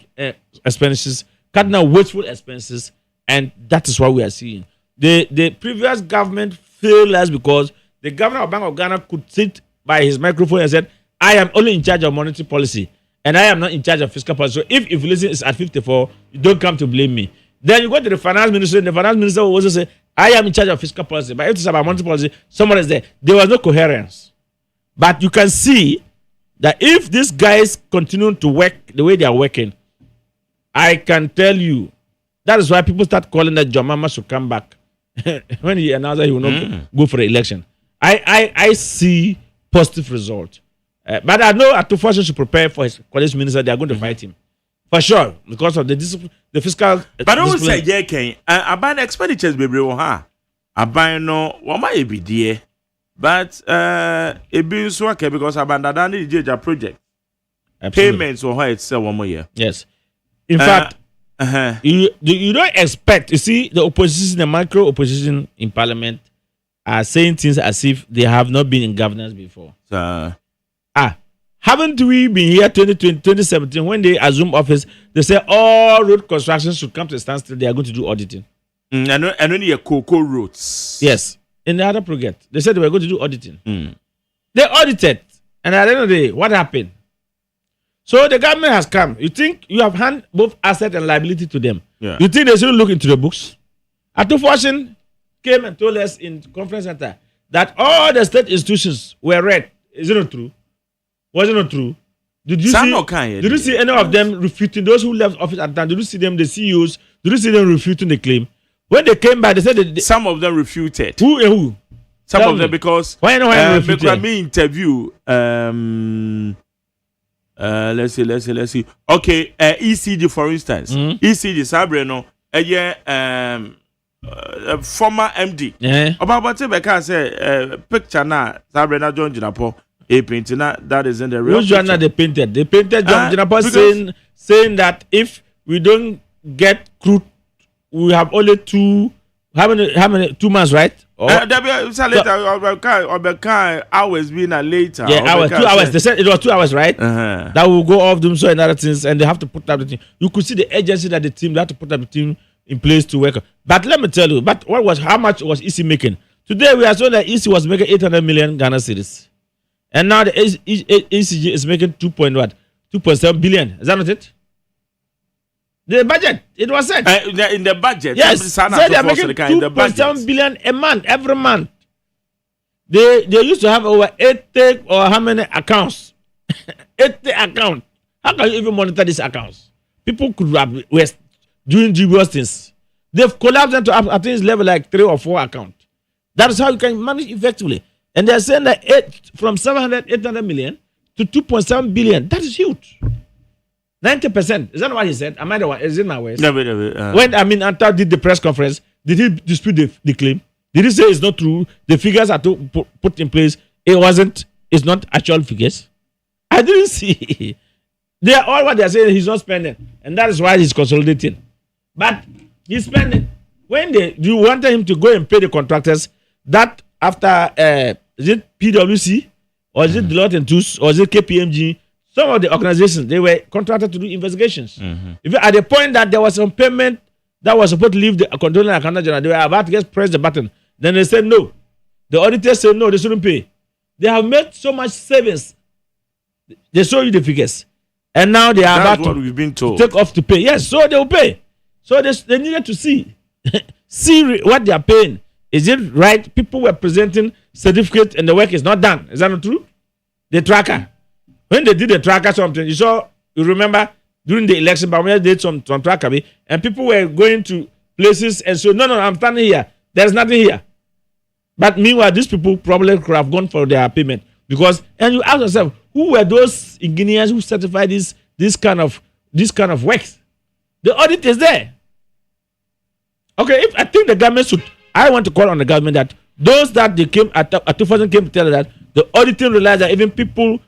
expenses, cutting down wasteful expenses, and that is what we are seeing. The previous government failed us because the governor of Bank of Ghana could sit by his microphone and said, I am only in charge of monetary policy, and I am not in charge of fiscal policy. So if inflation is at 54, you don't come to blame me. Then you go to the finance minister, and the finance minister will also say, I am in charge of fiscal policy. But if it's about monetary policy, someone is there. There was no coherence. But you can see that if these guys continue to work the way they are working, I can tell you, that is why people start calling that John Mama should come back. When he announced that he will not go for the election. I see positive result. But I know Atufasho should prepare for his college minister. They are going to fight him. For sure, because of the fiscal. But I don't say, yeah, Ken. About expenditures, baby, Aban no, what might be dear, but it be so okay because Abandon the JJ project. Absolutely. Payments or how it's sell 1 more year. Yes, in fact, you don't expect. You see, the opposition, the micro opposition in Parliament, are saying things as if they have not been in governance before. Haven't we been here 2017 when they assume office? They say all road construction should come to a standstill. They are going to do auditing. And only a cocoa roads. Yes, in the other project, they said they were going to do auditing. They audited, and at the end of the day, what happened? So the government has come. You think you have handed both asset and liability to them? Yeah. You think they should look into the books? Atufashin came and told us in conference center that all the state institutions were red. Is it not true? Was it not true? Did you see any of them refuting those who left office at the time? Did you see them, the CEOs? Did you see them refuting the claim? When they came back, they said some of them refuted. Who? Some of them because why refuted? Me interview. Let's see. Okay, ECG for instance. ECG Sabreno, former MD. About Tebeka say picture na Sabrena John Jinapo. A painting that is in the real. Which journal they painted? They painted John Jinapo saying that if we don't get crude, we have only 2. How many 2 months, right? Hours being a later. Yeah, hours, 2 hours. They said it was 2 hours, right? That will go off them so and other things, and they have to put up the team. You could see the agency that the team they have to put up the team in place to work. But let me tell you, how much was EC making? Today we are told that EC was making 800 million Ghana cedis. And now the ECG is making 2.7 billion. Is that not it? The budget, it was said. In the budget. Yes, said they are making 2.7 billion a month, every month. They used to have over 80 or how many accounts? 80 accounts. How can you even monitor these accounts? People could have doing dubious things. They've collapsed into at least level like 3 or 4 accounts. That is how you can manage effectively. And they're saying that from 800 million to 2.7 billion. That is huge. 90%. Is that what he said? Am I the one? Is it my words? No. When Anta did the press conference, did he dispute the claim? Did he say it's not true? The figures are put in place. It's not actual figures. I didn't see. They are all what they are saying. He's not spending. And that is why he's consolidating. But he's spending. When you wanted him to go and pay the contractors, that after, is it PwC? Or is it Deloitte and Touche? Or is it KPMG? Some of the organizations, they were contracted to do investigations. If at the point that there was some payment that was supposed to leave the controlling accountant general, they were about to just press the button. Then they said no. The auditors said no, they shouldn't pay. They have made so much savings. They show you the figures. And now they are about we've been told. Take off to pay. Yes, so they will pay. So they needed to see what they are paying. Is it right? People were presenting certificates and the work is not done. Is that not true? The tracker. When they did the tracker something, you remember during the election, but we did some tracker, and people were going to places and so, no, I'm standing here. There's nothing here. But meanwhile, these people probably could have gone for their payment. And you ask yourself, who were those engineers who certified this kind of works? The audit is there. Okay, I think the government I want to call on the government that those that they came at 2000 came to tell that the auditing realized that even people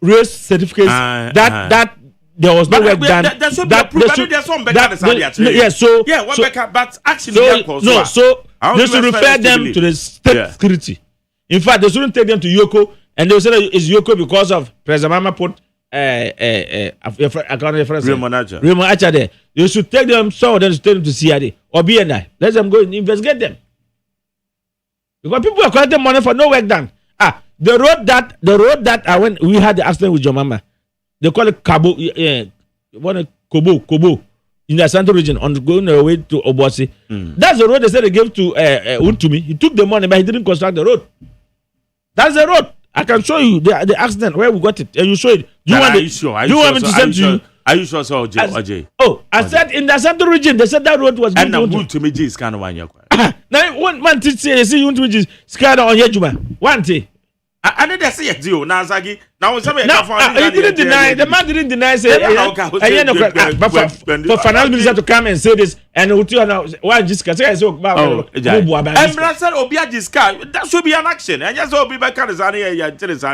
raised certificates that there was no work done. There's some but actually they should refer them to the state security. In fact, they shouldn't take them to Yoko, and they will say that it's Yoko because of President Mama put Raymond Acha there. You should take them, some of them should take them to CID or BNI. Let them go and investigate them. Because people are collecting money for no work done. The road that when we had the accident with your mama, they call it Kobo in the Central region on going away to Obosi. That's the road they said they gave to Untumi. He took the money, but he didn't construct the road. That's the road. I can show you the accident where we got it, and you show it. Do you want me to send to you? Are you sure, so, Ajay? I said in the Central region, they said that road was given to Untumi. Is kind of one year. Now, one man to say, Untumi is scared on Yejuma. One thing. I didn't say it, you now, Zagi. Now, he didn't deny. The man didn't deny. Say, for finance minister to come and say this, and why just say so? And said, Obia Jiska, that should be an action. And yes, Obi Bakan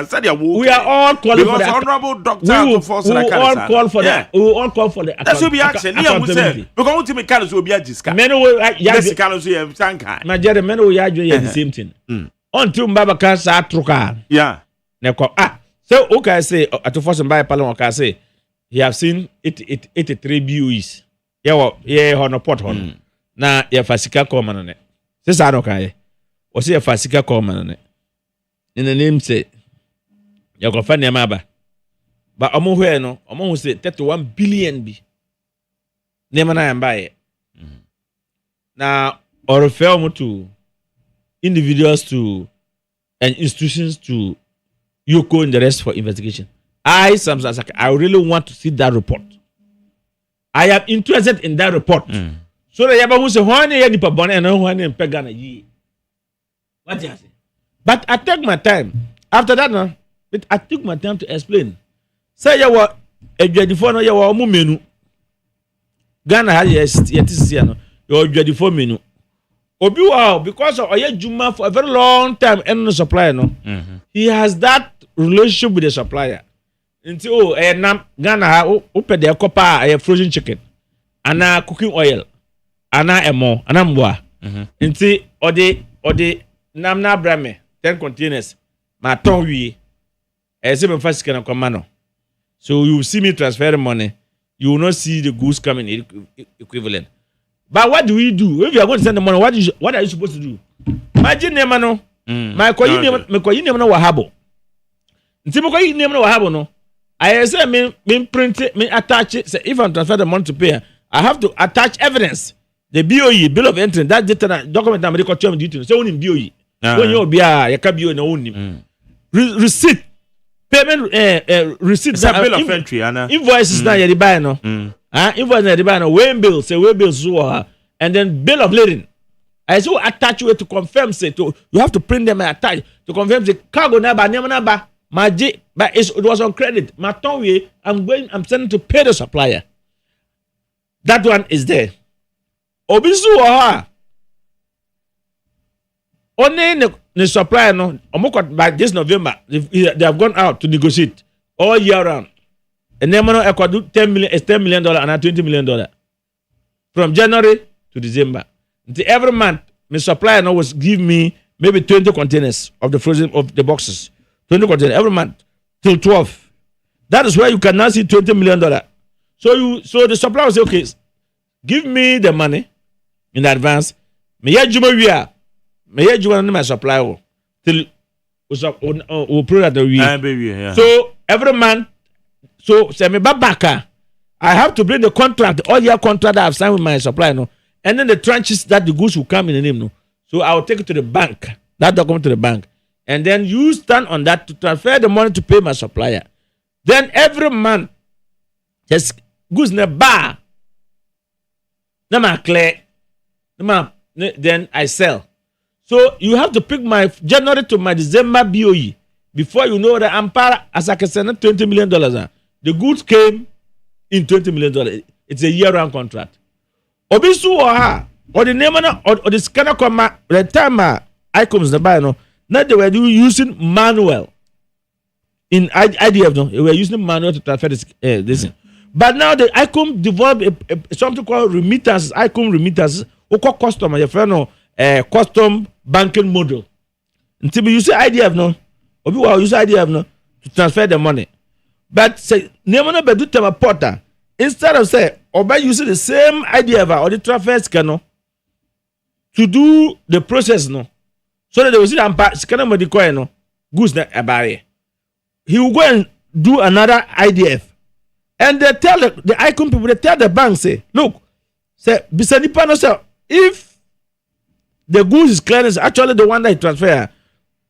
said, we are all calling for the honorable doctor. We will all call for that. We will all call for the. That should be action. Because ultimately, Carlos Obia Jiska. Men will, yes, Carlos, you have Sanka. My dear, men will the same thing. Until Mbabaka sa truka. Yeah. So okay, I say at the first by Palon, I say he have seen 83 BUEs. Yeah, on a pot hon. Na ya fasika come on it. Say sa no kai. O say fasika come on it. In the name say ya go fa nema ba. Ba omo hwe no, omo hu say 31 billion bi. Nema na yamba ye. Na or refer mo to individuals to and institutions to Yoko and the rest for investigation. Samson Asake, I really want to see that report. I am interested in that report. So the Yaba who say, Honey, any pabon and no one in Pagana ye. What do you say? But I take my time. After that, no, I took my time to explain. Say, you were a dreadful, you were a menu. Ghana had yes, yet is here. You're dreadful menu. Obi wow, because of Oye Juma for a very long time and no supplier, no. He has that relationship with the supplier. Until Ghana open their copper a frozen chicken, and cooking oil, and a more, and I'm boa. Until or the Namna Brame, 10 containers, my tongue we a 7 first can command. So you see me transfer money, you will not see the goods coming equivalent. But what do we do? If you are going to send the money, what are you supposed to do? Imagine name no. My coin name no wahabo. Nti mo coin name no wahabo no. I say me print it, me attach it. Say if I transfer the money to pay, I have to attach evidence. The BOE, bill of entry, that data document I'm record term duty. So only BOE. When you be a BOE no only. Receipt. Payment receipt. It's a bill of entry, Anna. Invoices na yedi buy no. Invoice na yedi buy no. Weighing bill, say weighing bill so and then bill of lading. I say attach it to confirm say to you have to print them and attach to confirm say cargo number, name number. But it was on credit. My tongue I'm sending to pay the supplier. That one is there. Obisu only the supplier no. By this November, they have gone out to negotiate all year round. And then I could do $10 million and $20 million from January to December. Until every month, my supplier now was give me maybe 20 containers of the frozen of the boxes. 20 containers every month till 12. That is where you can now see $20 million. So the supplier will say, okay, give me the money in advance. Me my supplier till we product the week. So every month, so say me back. I have to bring the contract, all year contract that I've signed with my supplier, no, and then the tranches that the goods will come in the name, no. So I will take it to the bank, that document to the bank. And then you stand on that to transfer the money to pay my supplier. Then every month, just goods in the bar. Then I sell. So you have to pick my January to my December BOE before you know that I'm as I can send $20 million. The goods came in $20 million. It's a year-round contract. Obisu or the name or the scanner comma the time I comes the buy no. Now they were using manual in IDF. No, they were using manual to transfer this. But now the ICOM developed something called remittances. ICOM remittances. Or call customer. Your friend no custom banking model. Until you use IDF no, or you use IDF no to transfer the money. But say name no be do tema porter instead of say or by using the same IDF or the transfer scanner to do the process no. So that they will see that scanner money coin no goods na abare. He will go and do another IDF, and they tell the ICOM people, they tell the bank say, look, say bisanipa no say if the goods is clearance actually the one that he transfer,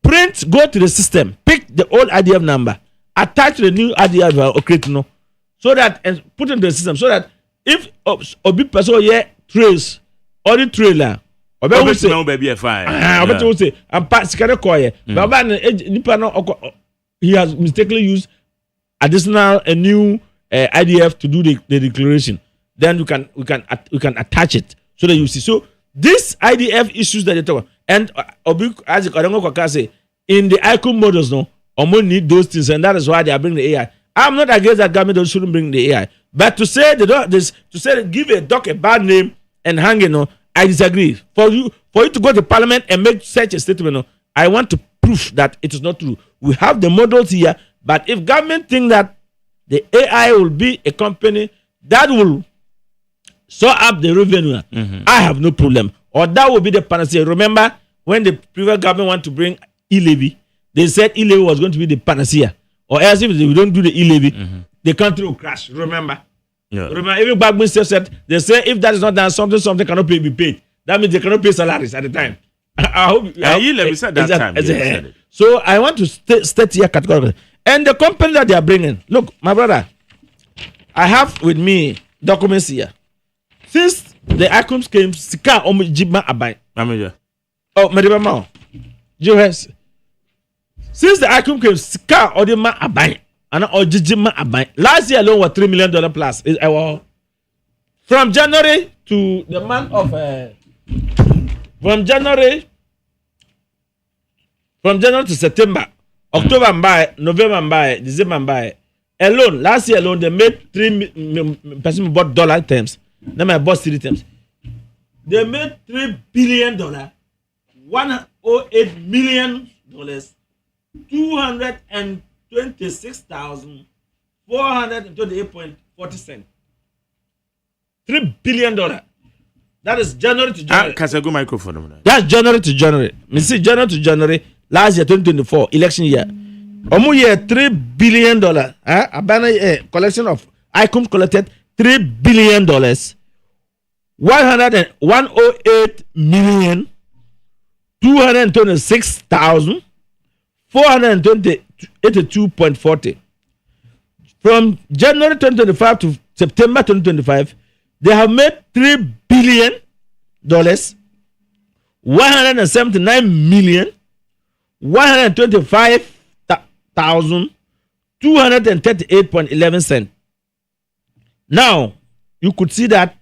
print go to the system, pick the old IDF number, attach the new IDF or create no, so that and put in the system so that if a big person here trace or the trailer. Say, I'm passing coy. He has mistakenly used additional a new IDF to do the declaration. Then we can attach it so that you see. So this IDF issues that they talk and as I say in the ICOM models, no, need those things, and that is why they are bringing the AI. I'm not against that government shouldn't bring the AI, but to say give a dog a bad name and hang it, no. I disagree. For you to go to Parliament and make such a statement, I want to prove that it is not true. We have the models here, but if government think that the AI will be a company that will sort up the revenue, I have no problem. Or that will be the panacea. Remember when the previous government want to bring e-levy, they said e-levy was going to be the panacea. Or else if they don't do the e-levy, the country will crash. Remember? Yeah. Remember, every back minister said they say if that is not done, something cannot be paid. That means they cannot pay salaries at the time. I hope you said that time. So I want to state here categorically, And the company that they are bringing, look, my brother, I have with me documents here. Since the items came, Sika Omijima Abai. Oh, Medibama. Johes. Since the icon came, Sika Odima Abai. And Ojijima Abai. Last year alone was $3 million plus. From January to the month of from January to September, October and by November and by December and by alone, last year alone, they made 3 person bought dollar items. Then I bought city items. They made $3 billion, $108 million, 226,428.40 cents. $3 billion. That is January to January. Kasago microphone. That's January to January. Me see January to January last year 2024 election year. Omu year $3 billion. Abana collection of items collected $3 billion. 108 million 226,482.40. From January 2025 to September 2025, they have made $3 billion, 179 million 125,238.11 cents. Now you could see that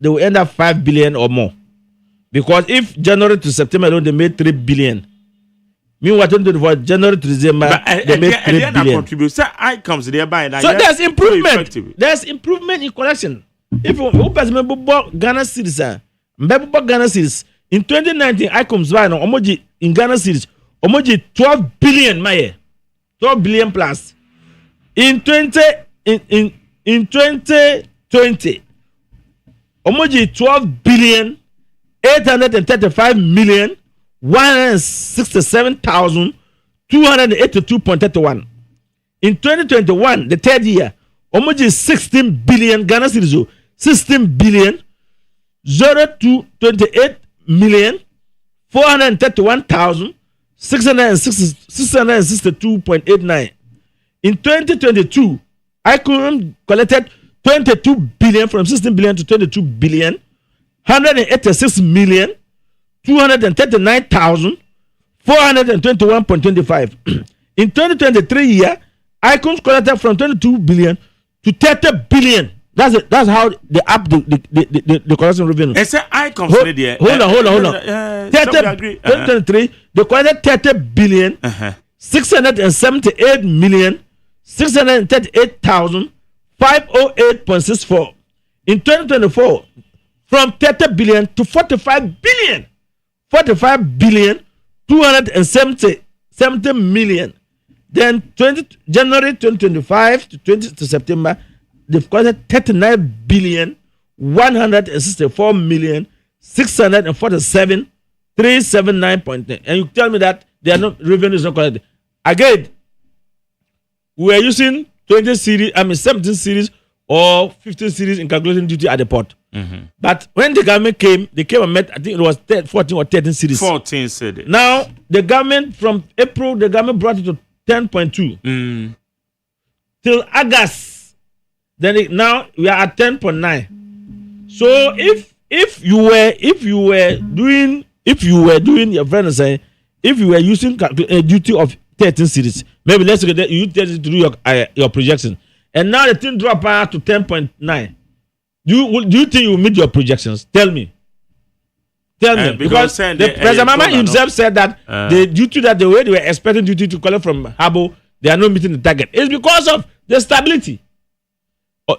they will end up 5 billion or more. Because if January to September alone they made 3 billion. Meanwhile, 2024, January to December, they made 3 billion. So there's improvement. There's improvement in collection. If you bought Ghana cities, Ghana cities in 2019, items by no Omoji in Ghana cities, Omoji 12 billion, my year, 12 billion plus. In 2020, Omoji 12 billion 835 million 167,282.31. In 2021, the third year, Omoji 16 billion Ghana cedis, 16 billion 0228 million 431,662.89. In 2022, Icon collected 22 billion from 16 billion to 22 billion 186 million 239,421.25. In 2023 year, Icons collected from 22 billion to 30 billion. That's it. That's how they up the collection revenue. It's an Icons. Hold on. 2023, they collected 30 billion 678 million 638,508.64. In 2024, from 30 billion to 45 billion. 45 billion 270 million. Then January 2025 to September, they've collected 39 billion 164 million 647,379.9. And you tell me that their revenue is not collected. Again, we are using 17 series or 15 series in calculating duty at the port. Mm-hmm. But when the government came, they came and met, I think it was 14 or 13 series. 14 series. Now, the government, from April, the government brought it to 10.2. Till August, then now we are at 10.9. So if you were doing your friend is saying, if you were using a duty of 13 series, maybe let's say that you use it to do your projection, and now the thing drop out to 10.9. Do you think you will meet your projections? Tell me. Because the President Mama himself said that the duty that the way they were expecting duty to collect from Habo, they are not meeting the target. It's because of the stability.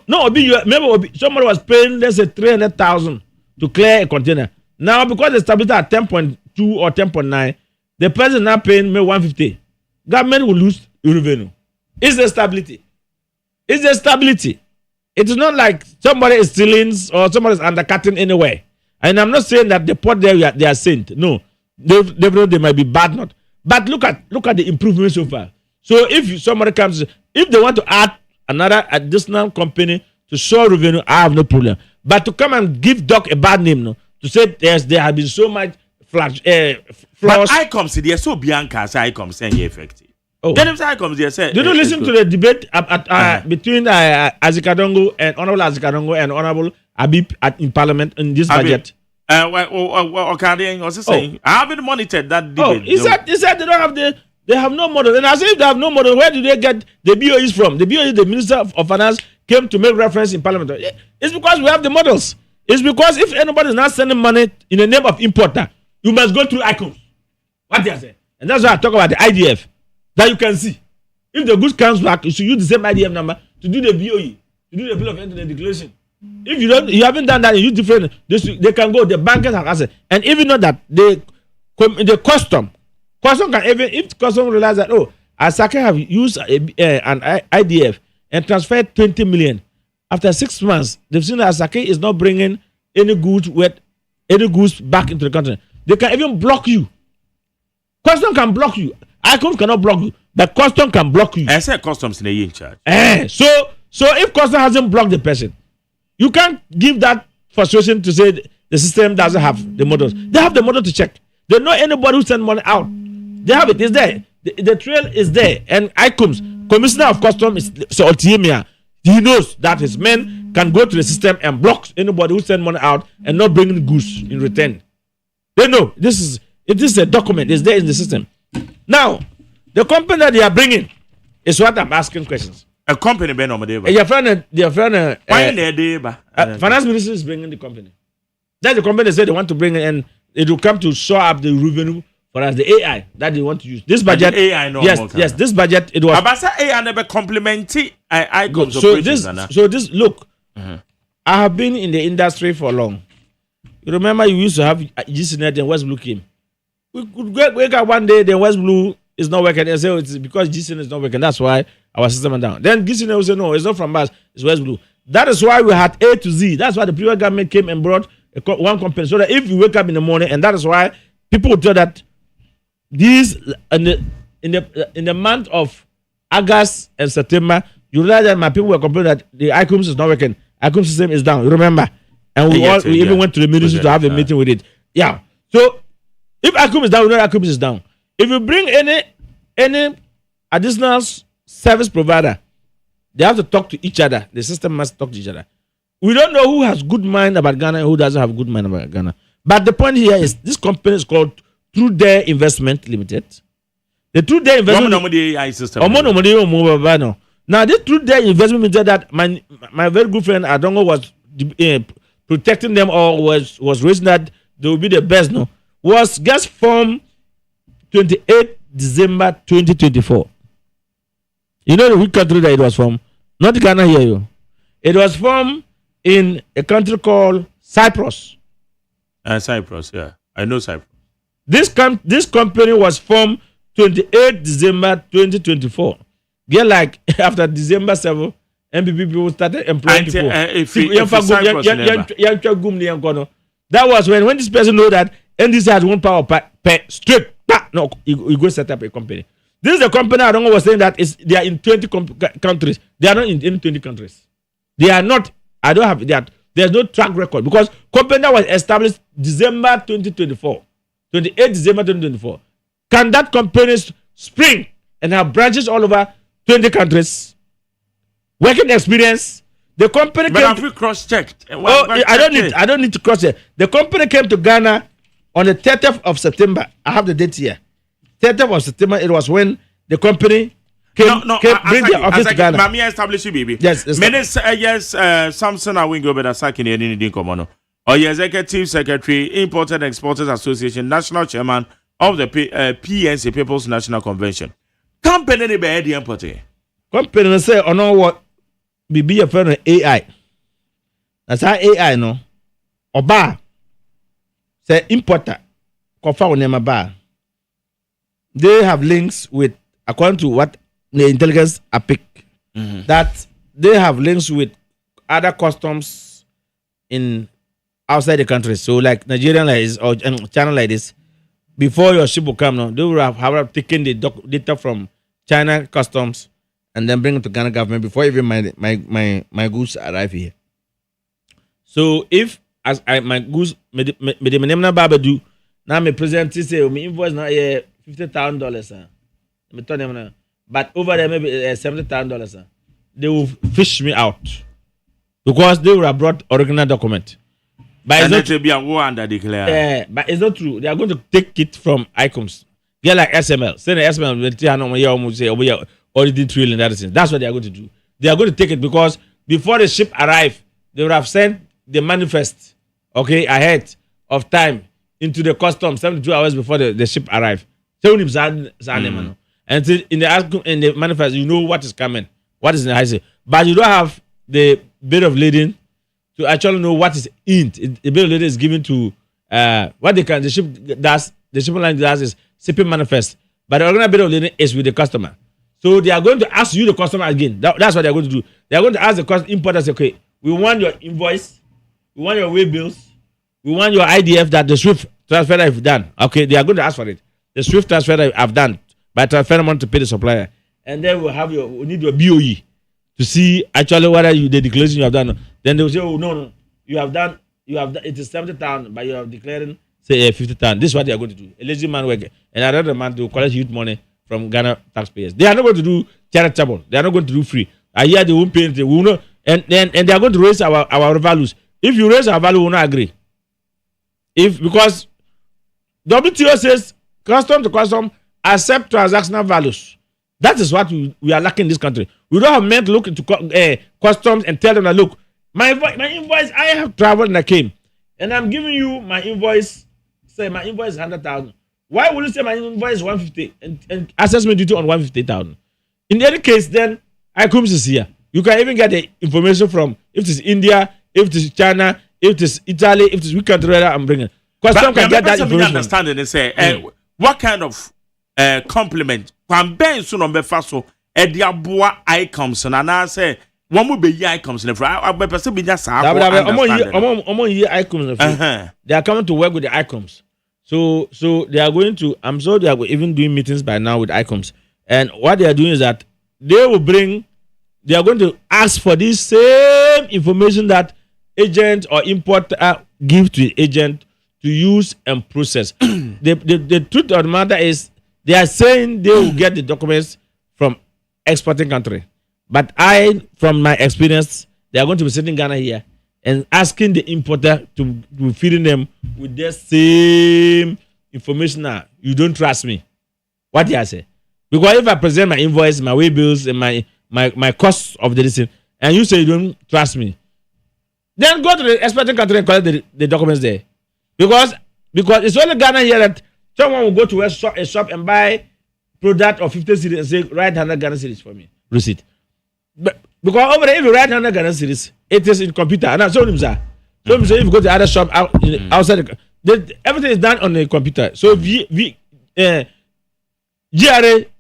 Remember, somebody was paying, let's say, 300,000 to clear a container. Now, because the stability at 10.2 or 10.9, the president now paying me 150. Government will lose revenue. It's the stability. It is not like somebody is stealing or somebody is undercutting anywhere. And I'm not saying that the port there they are saint. No, they might be bad, not. But look at the improvement so far. So if somebody comes, if they want to add another additional company to show revenue, I have no problem. But to come and give Doc a bad name, no, to say there have been so much flaws. But I come see there so Bianca as I come saying effective. Oh. Then if I comes here, say. Did you listen to the debate between Azikadongo and Honorable Azikadongo and Honorable Abib in Parliament in this budget? Okay, was saying I haven't monitored that debate. Oh, he said they don't have they have no model. And I said if they have no model, where did they get the BOEs from? The BOE, the Minister of Finance, came to make reference in Parliament. It's because we have the models. It's because if anybody is not sending money in the name of importer, you must go through ICOMS. What they are saying. And that's why I talk about the IDF. That you can see. If the goods comes back, you should use the same IDF number to do the BOE, to do the bill of entry declaration. If you haven't done that, you use different. They can go. The bankers have access, and even know that the custom can even if custom realize that Asake have used an IDF and transferred 20 million. After 6 months, they've seen that Asake is not bringing any goods back into the country. They can even block you. Custom can block you. ICOMS cannot block you, but custom can block you. I said customs in charge. So if custom hasn't blocked the person, you can't give that frustration to say the system doesn't have the models. They have the model to check. They know anybody who send money out. They have it. It's there. The trail is there. And ICOMS, Commissioner of Customs, so Otiemia, he knows that his men can go to the system and block anybody who send money out and not bring in goods in return. They know it is a document. It's there in the system. Now, the company that they are bringing is what I'm asking questions. A company ben on my Your friend, why finance minister is bringing the company. That's the company they say they want to bring in, and it will come to show up the revenue for us, the AI that they want to use. This budget, AI, no yes, this budget it was. Abasa AI never complementing ICOMS. So this look, I have been in the industry for long. You remember you used to have GCNet and West Blue came. We could wake up one day, then West Blue is not working, and say it's because GCN is not working. That's why our system went down. Then GCN will say no, it's not from us, it's West Blue. That is why we had A to Z. That's why the previous government came and brought one company, so that if you wake up in the morning, and that is why people will tell that these in the month of August and September, you realize that my people were complaining that the ICOMS is not working. ICOMS system is down. You remember? And we even went to the ministry to have a meeting with it. Yeah. So if ICOMS is down, we know ICOMS is down. If you bring any additional service provider, they have to talk to each other. The system must talk to each other. We don't know who has good mind about Ghana and who doesn't have good mind about Ghana. But the point here is this company is called True Dare Investment Limited. The True Dare Investment system. Now this True Dare Investment Limited that my very good friend Adongo was protecting them or was raising that they will be the best. No, was just formed 28 December 2024. You know which country that it was from? Not Ghana here. You. It was from in a country called Cyprus. Cyprus, yeah. I know Cyprus. This company was formed 28 December 2024. Get like after December 7, MPP people started employing people. That was when this person know that NDC has one power straight. No, you go set up a company. This is a company I don't know was saying that they are in 20 countries. They are not in 20 countries. They are not. I don't have that. There's no track record because company that was established December 2024, 28 December 2024. Can that company spring and have branches all over 20 countries? Working experience. The company. But have we cross-checked? I don't need to cross-check. The company came to Ghana on the 30th of September. I have the date here. 30th of September. It was when the company came bring their office to Ghana. Mami establish you, baby. Yes. Samson Awingo Beda Sakini Edini Komono. Or your Executive Secretary, Imported and Exporters Association, National Chairman of the PNC People's National Convention. Company ni be the importer. Company say ono what be a friend AI. That's how AI no. Oba say importer kofa onema ba. They have links with, according to what the intelligence pick, that they have links with other customs in outside the country. So like Nigerian like this or China like this, before your ship will come now, they will have taken the data from China customs and then bring it to Ghana government before even my goods arrive here. So if as my goods me name na babadu now me present say me invoice na $50,000 me turn them na but over there maybe $70,000. They will fish me out because they would have brought original document. But and it's it will be a war under declare. but it's not true. They are going to take it from ICOMS. They're like SML. Say the SML will say already trillion that is. That's what they are going to do. They are going to take it because before the ship arrive, they would have sent the manifest, okay, ahead of time into the customs 72 hours before the ship arrive. So and in the manifest, you know what is coming, what is in the high sea, but you don't have the bit of lading to actually know what is in. The bit of lading is given to what they can. The ship does. The shipping line does is shipping manifest, but the original bit of lading is with the customer. So they are going to ask you, the customer, again. That's what they are going to do. They are going to ask the importers, okay, we want your invoice, we want your way bills, we want your IDF that the SWIFT transfer that you've done. Okay, they are going to ask for it. The SWIFT transfer that I've done by transfer amount to pay the supplier, and then we need your BOE to see actually whether the declaration you have done. Then they will say, oh no, you have done. It is 70,000, but you are declaring say 50,000. This is what they are going to do. A lazy man work, and another man to collect youth money from Ghana taxpayers. They are not going to do charitable. They are not going to do free. I hear they won't pay anything. We will not, and they are going to raise our values. If you raise our value, we will not agree. Because WTO says custom to custom accept transactional values. That is what we are lacking in this country. We don't have men to look into customs and tell them that look, my invoice, I have traveled and I came, and I'm giving you my invoice. Say my invoice is 100,000. Why would you say my invoice is 150 and assessment duty on 150,000? In any case, then ICOMS is here. You can even get the information from if it is India, if it is China, if it is Italy, if it is which country I'm bringing. Custom can get that information. Understanding and say, what kind of compliment? When Ben soon on Befaso, Ediabua ICOMS and I say, one will be ICOMS in the front. I'll be perceiving just among year ICOMS. They are coming to work with the ICOMS. So they are going to, I'm sure they are even doing meetings by now with ICOMS. And what they are doing is that they are going to ask for this same information that agent or importer give to the agent to use and process. The truth of the matter is they are saying they will get the documents from exporting country. But from my experience, they are going to be sitting in Ghana here and asking the importer to feeding them with their same information. Now, you don't trust me. What did I say? Because if I present my invoice, my way bills, and my costs of the listing, and you say you don't trust me, then go to the exporting country and collect the documents there. Because it's only Ghana here that someone will go to a shop and buy product of 50 cedis and say, write 100 Ghana cedis for me. Receipt. But because over there, if you write 100 Ghana cedis, it is in computer. And so if you go to other shop outside, everything is done on the computer. So GRA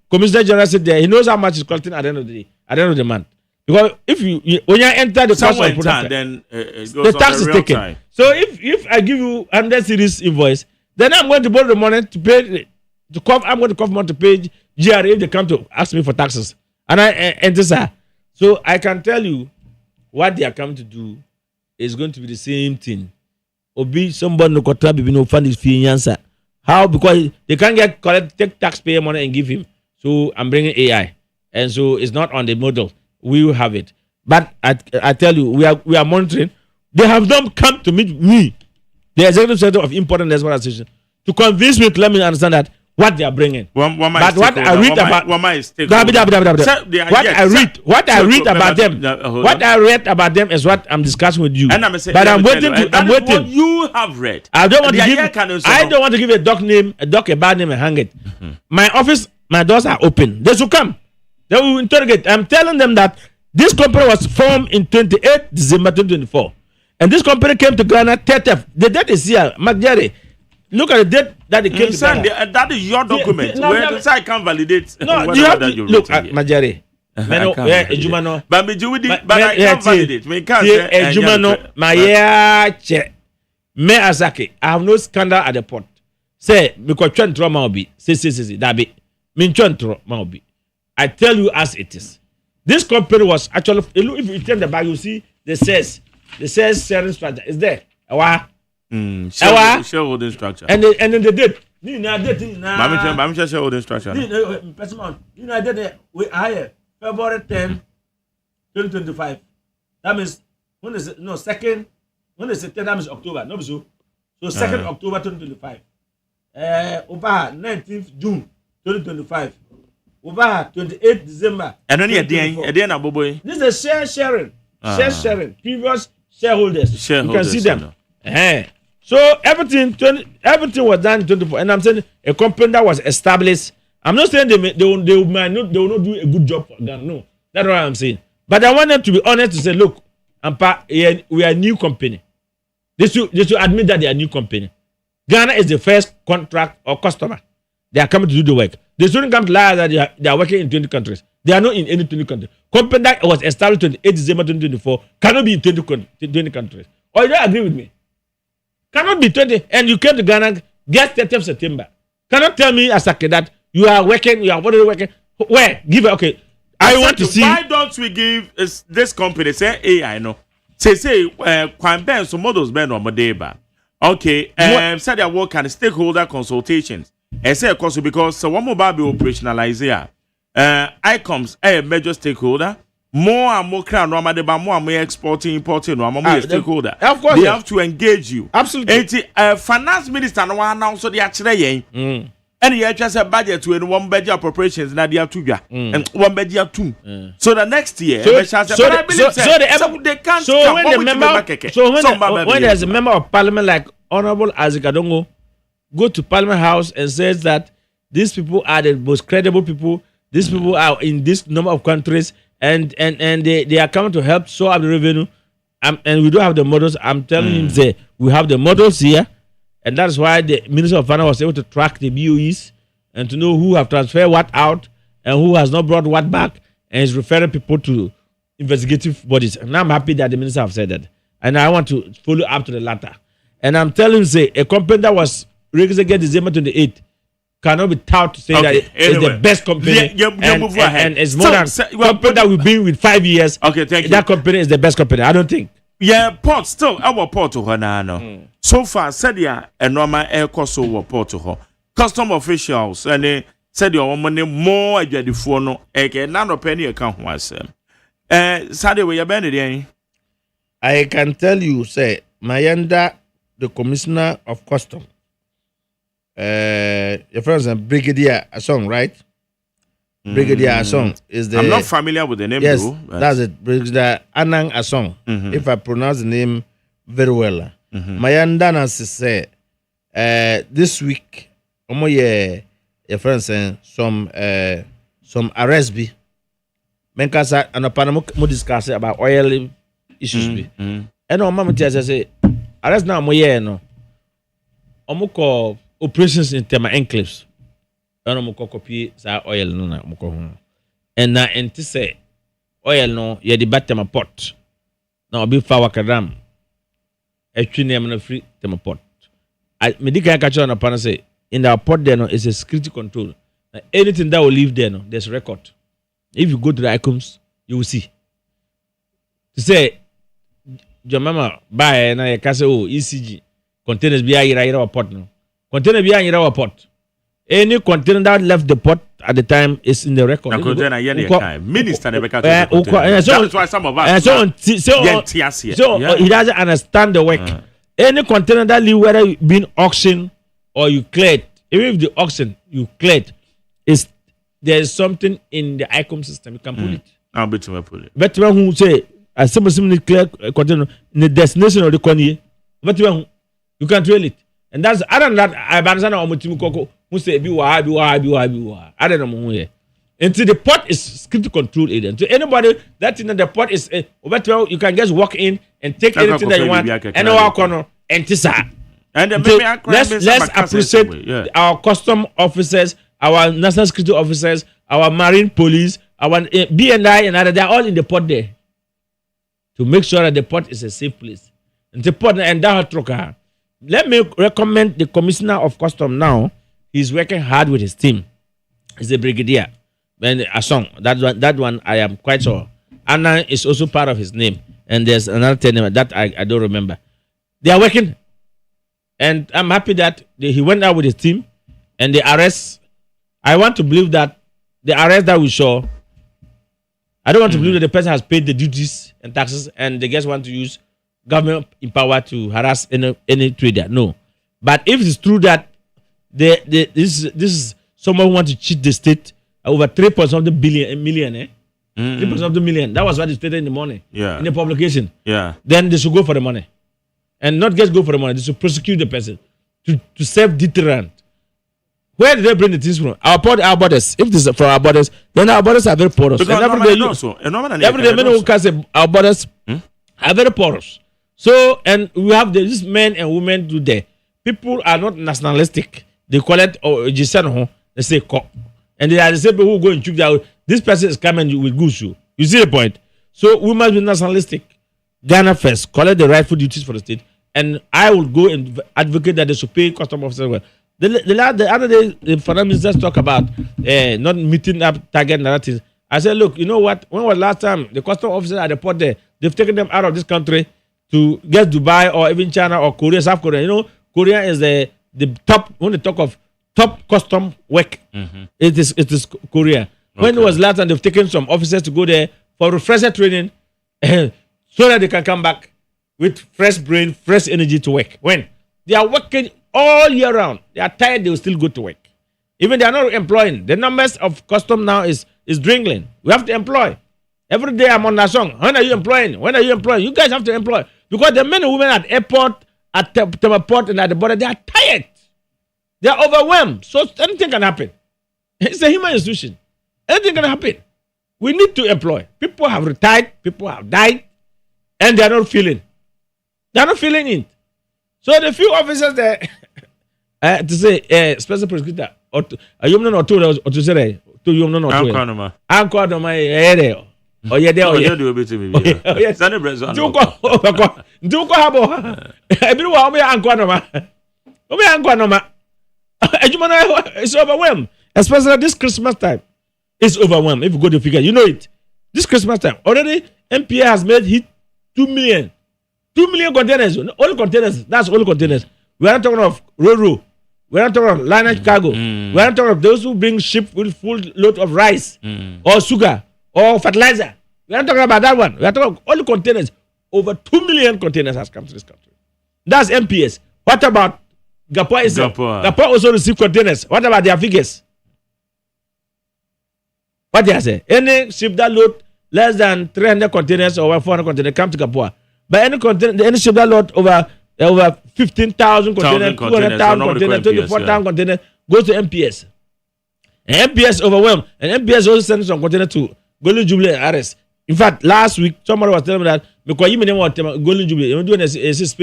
Commissioner General said there, he knows how much is collecting at the end of the day, at the end of the month. Because if when you enter the cost of product, then the tax is taken. Time. So if I give you 100 series invoice, then I'm going to borrow the money to pay I'm going to cover money to pay GRA if they come to ask me for taxes. And I enter sir. So I can tell you what they are coming to do is going to be the same thing. Obi somebody no contract be no fund is fee answer. How? Because they can't take taxpayer money and give him. So I'm bringing AI, and so it's not on the model. We will have it. But I tell you, we are monitoring. They have not come to meet me, the executive secretary of Import and Export Association, to convince me to let me understand that what they are bringing. But what I read about what I read about them is what I'm discussing with you. But I'm waiting. What you have read. I don't want to give a bad name and hang it. My office, my doors are open. They should come. They will interrogate. I'm telling them that this company was formed in 28 December 2024. And this company came to Ghana 30th. The date is here. McJerry, look at the date that they came to Ghana. That is your document. I can't validate. No, you have to look at McJerry. But I can't validate. Ejumano, Maya, Me Asaki. I have no scandal at the port. Say, because Chantro Maubi. Say, that be. Min Chantro Maubi. I tell you as it is. This company was actually, if you turn the back, you see the says sharing structure is there. Shareholding structure. And then they did. Ni na date na. Mami just share all the instruction. Ni person. Ni na date we hire February 10, 2025. That means when is it? No, second. When is it? That means October. No, so 2nd October 2025. Over 19th June 2025. Over 28th December. And only a day na boy. This is a sharing. Share sharing. Previous shareholders. You can see them. So everything was done in 24. And I'm saying a company that was established. I'm not saying they will not do a good job for Ghana. No, that's what I'm saying. But I want them to be honest to say, look, we are a new company. They should admit that they are a new company. Ghana is the first contract or customer. They are coming to do the work. They shouldn't come to lie that they are working in 20 countries. They are not in any 20 countries. Company that was established on 8 December 2024 cannot be in 20 countries. Or you don't agree with me? Cannot be 20. And you came to Ghana, get 30th September. Cannot tell me as a kid that you are working, what are you working? Where? Give it, okay. I want to see. Why don't we give this company, say AI, no? Say, Kwan so models Ben or Modeba. Okay, said their work and stakeholder consultations. I say, of course, because one more be operationalize here. ICOMS, a major stakeholder. More and more crown, more and more exporting, importing, more stakeholder. Of course, they have to engage you. Absolutely. Finance minister no one now so they actually and you just a budget to one budget appropriations na dia two and one budget two. So the next year, when there's a member of parliament like Honorable Azikadongo go to Parliament House and says that these people are the most credible people. These people are in this number of countries, and they are coming to help show up the revenue. And we don't have the models. I'm telling him, say we have the models here, and that's why the Minister of Finance was able to track the BOEs and to know who have transferred what out and who has not brought what back, and is referring people to investigative bodies. And I'm happy that the minister have said that, and I want to follow up to the latter. And I'm telling you, say a company that was registered December 28th cannot be tout to say that it's the best company and it's more than company that we've been with 5 years. Okay, thank you. That company is the best company. I don't think. Yeah, port still our port to her now. So far, said ya a normal air cost over port to her. Custom officials and they said your money more at the phone. Okay, none of penny account was. Saturday, we are banned. I can tell you, say, Mayanda, the commissioner of custom. Your friends and Brigadier Asong, right? Brigadier Asong is the. I'm not familiar with the name. Yes, though, that's it. Brigadier Anang Asong. If I pronounce the name very well. Mayanda Nancy say, this week, your friends and some arrest be. Menkasa and a Panama discuss about oil issues be. And no mama say arrest now no. Omuko operations in Tema enclaves. And omuko copy sa oil no na omuko. And na enti say oil no ye di bat Tema port. Na obi fa wakadam. Etwi name no free Tema port. I medical catch on upon say in our port there no is a security control. Now, anything that will leave there no there's record. If you go to the ICOMS, you will see. To say your mama buy na ye kase ECG containers be our port no. Container be our port. Any container that left the port at the time is in the record. Minister never catch. That's why some of us. So he doesn't understand the work. Any container that leave, whether you been auctioned or you cleared, even if the auction you cleared, is there is something in the ICOM system you can pull it. I'll bet you pull it. But who say as somebody clear container in the destination of the corner, but you can trail it. And that's other than that, I understand how much who say be why. I don't know who here. Until the port is security control agent. So anybody that in the port is you can just walk in and take anything that you want and walk on and tisa. And let's appreciate our custom officers, our national security officers, our marine police, our BNI and other. They're all in the port there to make sure that the port is a safe place. And the port and that troka. Let me recommend the commissioner of custom now. He's working hard with his team. He's a brigadier. And Asong, that one I am quite sure. Anna is also part of his name. And there's another name that I don't remember. They are working. And I'm happy that he went out with his team and the arrest, I want to believe that the arrest that we saw, I don't want to believe that the person has paid the duties and taxes and the guys want to use government in power to harass any trader. No. But if it's true that this is someone who wants to cheat the state over 3.something million, 3.something million. That was what they stated in the morning. Yeah. In the publication. Yeah. Then they should go for the money. And not just go for the money. They should prosecute the person to serve deterrent. Where did they bring the things from? Our borders. If this is from our borders, then our borders are very porous. Because every day men who can say our borders are very porous. So, and we have these men and women do there. People are not nationalistic. They call it they say co. And they are the same people who go and check that this person is coming with goods. You see the point? So we must be nationalistic. Ghana first, collect the rightful duties for the state, and I will go and advocate that they should pay custom officers well. The other day, the finance ministers talk about not meeting up target narratives. I said, look, you know what? When was last time the custom officers at the port there, they've taken them out of this country to get Dubai or even China or Korea, South Korea. You know, Korea is the top, when they talk of top custom work, it is Korea. Okay. When was last time they've taken some officers to go there for refresher training so that they can come back with fresh brain, fresh energy to work? When? They are working all year round. They are tired, they will still go to work. Even they are not employing. The numbers of custom now is dwindling. We have to employ. Every day I'm on that song. When are you employing? When are you employing? You guys have to employ. Because the men and women at airport, at port and at the border, they are tired. They are overwhelmed. So anything can happen. It's a human institution. Anything can happen. We need to employ. People have retired. People have died. And they are not feeling. They are not feeling it. So the few officers there, to say, special prosecutor, or to say, to you know, Uncle Noma, oh, yeah, there, oh, yeah, do a bit of me. Yes, Sunday Brazil. Do go habo. Everyone, me Uncle Noma. Oh, me Uncle Noma. It's overwhelmed, especially this Christmas time. It's overwhelmed. If you go to figure, you know it. This Christmas time already, MPA has made hit 2 million. 2 million containers, only containers. That's only containers. We are not talking of Roro. We are not talking of lineage cargo. We are not talking of those who bring ship with full load of rice or sugar or fertilizer. We are not talking about that one. We are talking of only containers. Over 2 million containers has come to this country. That's MPS. What about Gapua itself? Gapua also receive containers. What about their figures? What they say? Any ship that load less than 300 containers or 400 containers come to Gapua. But any ship that load over 15,000 containers, 200,000 containers, 24,000 containers goes to MPS. And MPS overwhelmed. And MPS also sends some containers to Golden Jubilee and RS. In fact, last week, somebody was telling me that because you may want Golden Jubilee, you're doing a space. It's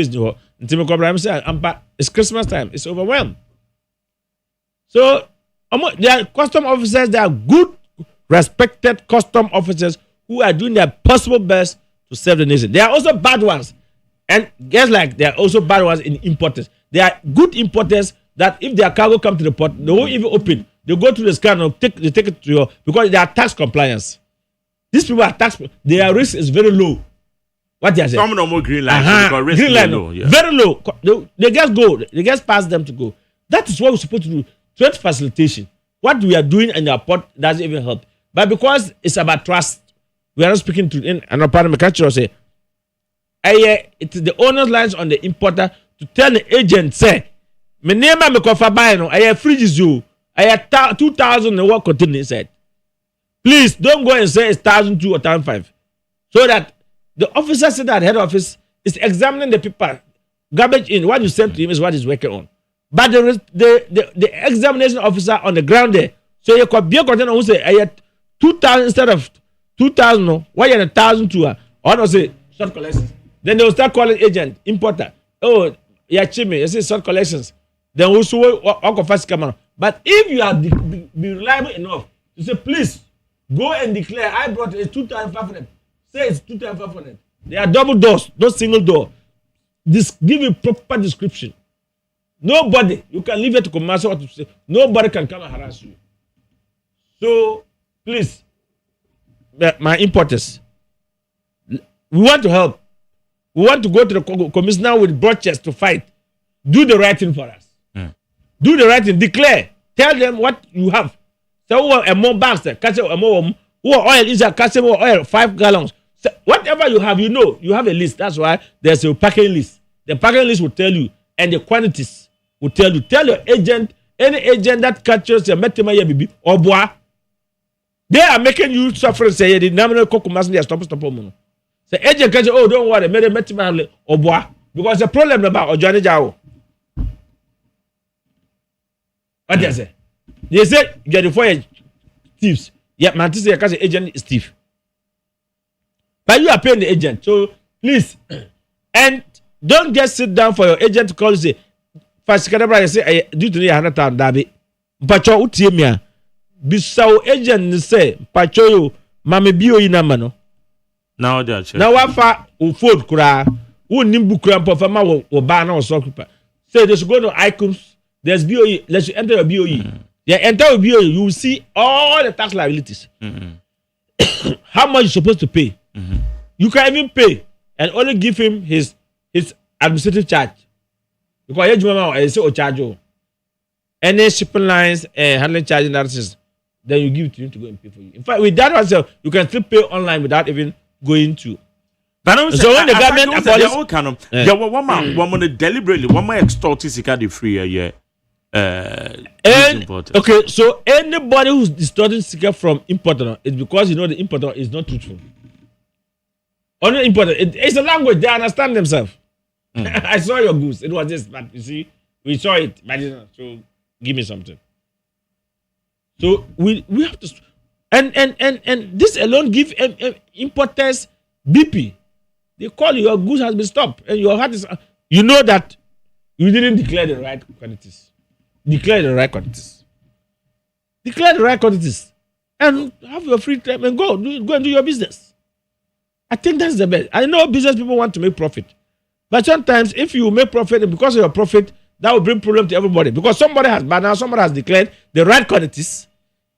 Christmas time. It's overwhelmed. So, there are custom officers, they are good, respected custom officers who are doing their possible best to serve the nation. There are also bad ones. And guess like there are also bad ones in importers. There are good importers that if their cargo come to the port, they won't even open. They go to the scan and they take it to your, because they are tax compliance. These people are tax, their risk is very low. What they are saying? Some of them are green line. Because green line, low, yeah. Very low. They just go. They just pass them to go. That is what we're supposed to do. Trade facilitation. What we are doing in the port doesn't even help. But because it's about trust, we are not speaking to another part of the culture. Say, it is the owner's lines on the importer to tell the agent, say, my name is Mekofabino, I have fridges you, I have 2,000 and what container inside. Please don't go and say it's 1,002 or 1,005. So that the officer sitting at head office is examining the paper, garbage in, what you send to him is what he's working on. But the examination officer on the ground there, so you could be a container who say, I had 2,000 instead of 2,000, no, why you 1,002? Or not say, short collections. Then they will start calling agent, importer. Oh, yeah, Chimmy, you see short collections. Then also, Uncle Fast come on. But if you are be reliable enough to say, please, go and declare, I brought a 2,500. Say it's 2,500. They are double doors, not single door. This give a proper description. Nobody, you can leave it to commercial to say, nobody can come and harass you. So, please, my importers, we want to help. We want to go to the commissioner with broad chest to fight. Do the right thing for us. Do the right thing. Declare. tell them what you have. So a more bags there, catch a more oil is a catch more oil 5 gallons. So whatever you have, you have a list. That's why there's a packing list. The packing list will tell you, and the quantities will tell you. Tell your agent, any agent that catches a metimaya bibi or bois. They are making you suffer. Say the nominal cocomas they stop. The agent catch. Oh, don't worry, made a metimaya or bois because the problem about or Johnny Jao. What they say? They say you're the 4 thieves. Yeah, man, this is because the agent is thief. But you are paying the agent. So please, and don't just sit down for your agent to call you say, first Canada say, due to the 100,000 Dabi. Pacho Utiemia. Bisao agent say, Pacho you, Mame Bio Inamano. Now that's Now what for Ufod Kura, who Nimbu Crampo Fama or Bana or Sokupa. Say they should go to icons. There's BOE. Let's enter a BOE. Yeah, enter a BOE. You will see all the tax liabilities. How much you're supposed to pay. You can even pay and only give him his administrative charge. Because I say charge you. Any shipping lines and handling charge analysis, then you give it to him to go and pay for you. In fact, with that one, you can still pay online without even going to. But I'm so when the government abolishes, one deliberately, one more extort the free a year. Okay, so anybody who's distorting secret from importer is because the importer is not truthful. Only importer, it's a language they understand themselves. I saw your goose. It was this, but you see, we saw it, but so give me something. So we have to, and this alone give importers BP. They call you, your goose has been stopped, and your heart is. You know that you didn't declare the right quantities. Declare the right quantities. Declare the right quantities, and have your free time and go and do your business. I think that's the best. I know business people want to make profit, but sometimes if you make profit, and because of your profit, that will bring problem to everybody. Because somebody has declared the right quantities,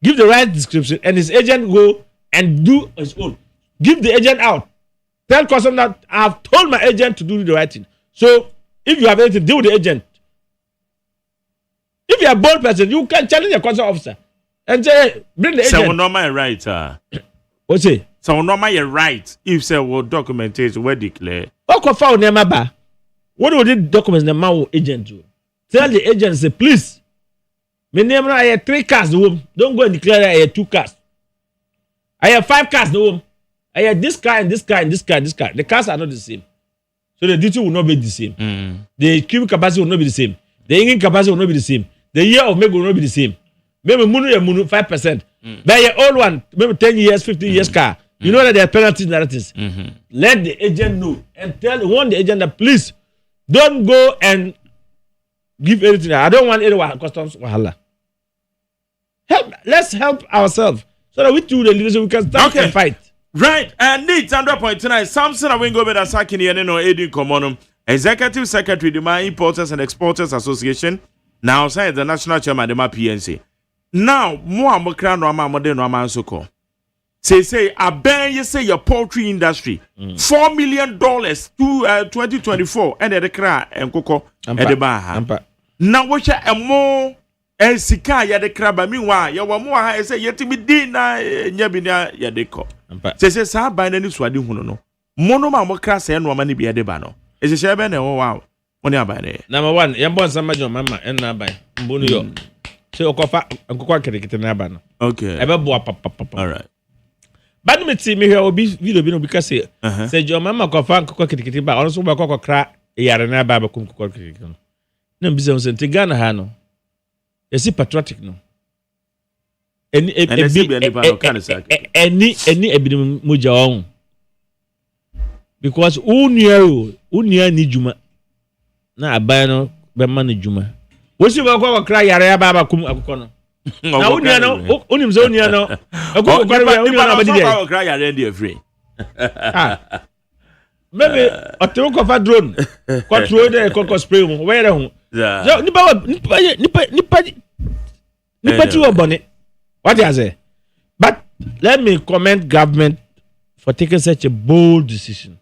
give the right description, and his agent go and do his own. Give the agent out. Tell customer that I have told my agent to do the right thing. So if you have anything, deal with the agent. If you are a bold person, you can challenge your customer officer and say, hey, bring the agent. So no my right, What's it? So no my right. If say what documentation we declare. What would the documents the man agent do? Tell the agent, say, please, my name I have 3 cars the home. Don't go and declare I have 2 cars. I have 5 cars the home. I have this car and this car and this car and this car. The cars are not the same. So the duty will not be the same. The cubic capacity will not be the same. The engine capacity will not be the same. The year of make will not be the same. Maybe munu 5%. But your old one, maybe 10 years, 15 years car. You know that there are penalties and narratives. Let the agent know and warn the agent that please don't go and give anything. I don't want anyone customs wahala. Let's help ourselves so that we do the leadership we can start and fight. Right, and need 100.9. Samson Awingo Beda Sakini and no Edin Komonum, Executive Secretary the My Importers and Exporters Association, now say the National Chairman the PNC. Now, more Mokran Rama Modern Raman Soko. Say, I ban you say your poultry industry $4 million to 2024 and the cry and cocoa at the bar. Now, watch a more. And Sika ya de kraba meanwhile ya wa mo ha say yetimi din na nya bi na ya de ko se sa ban na ni suade hunu no mono ma mo kra se no ma ni bi de ba no e se shebe na wo wa woni aban ne number 1 ya bon sama jo mama en na aban mbonu yo se okofa nkokwa kerekete na aban no okay e be bo papa all right bad me ti me hwe obi video bi no bi ka se jo mama kofa nkokwa kerekete ba ono so ba kokwa kra yare na ba kum kokwa kerekete no na bi se nti Ghana ha no. Is it patriotic no? Any muja on because unia ni juma na aban no be man juma. Wo si ba kwa kra yare ya baba kum akoko no. Na unia no unim ze unia no. Akoko kwa unia na ba di dey. Kra yare dey free. Maybe otewo ko fa drone. Control dey ko spray mu. Where ho. Yeah. What do you say? But let me commend government for taking such a bold decision.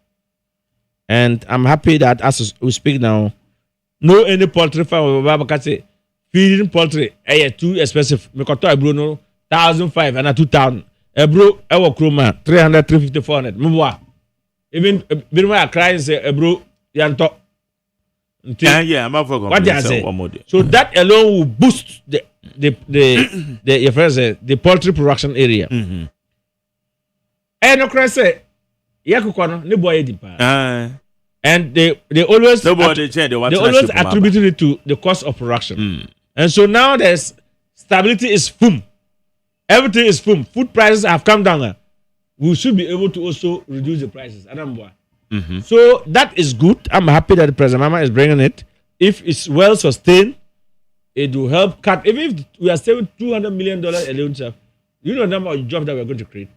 And I'm happy that as we speak now, no any poultry farm will say feeding poultry too expensive. Me koto ebro no 1,500 and 2,000. Ebro ewo kroma 300, 350, 400. Me even Birma crying say ebro yanto. Yeah, I'm for what they say. So that alone will boost the poultry production area. And no cry say yakukono ne boy di pa. And they always attributed it to the cost of production. And so now there's stability is boom. Everything is boom. Food prices have come down. We should be able to also reduce the prices. So that is good. I'm happy that President Mama is bringing it. If it's well sustained, it will help cut. Even if we are saving $200 million alone, sir, you know the number of jobs that we're going to create.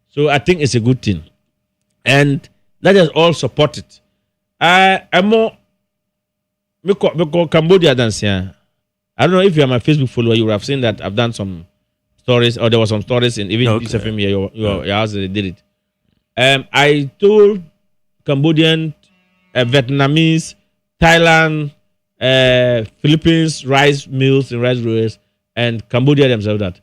So I think it's a good thing. And let us all support it. I'm more Cambodia dancing. I don't know if you are my Facebook follower, you would have seen that I've done some stories, or there were some stories in even this FM here, your house, they did it. I told Cambodian, Vietnamese, Thailand, Philippines, rice mills and rice growers, and Cambodia themselves that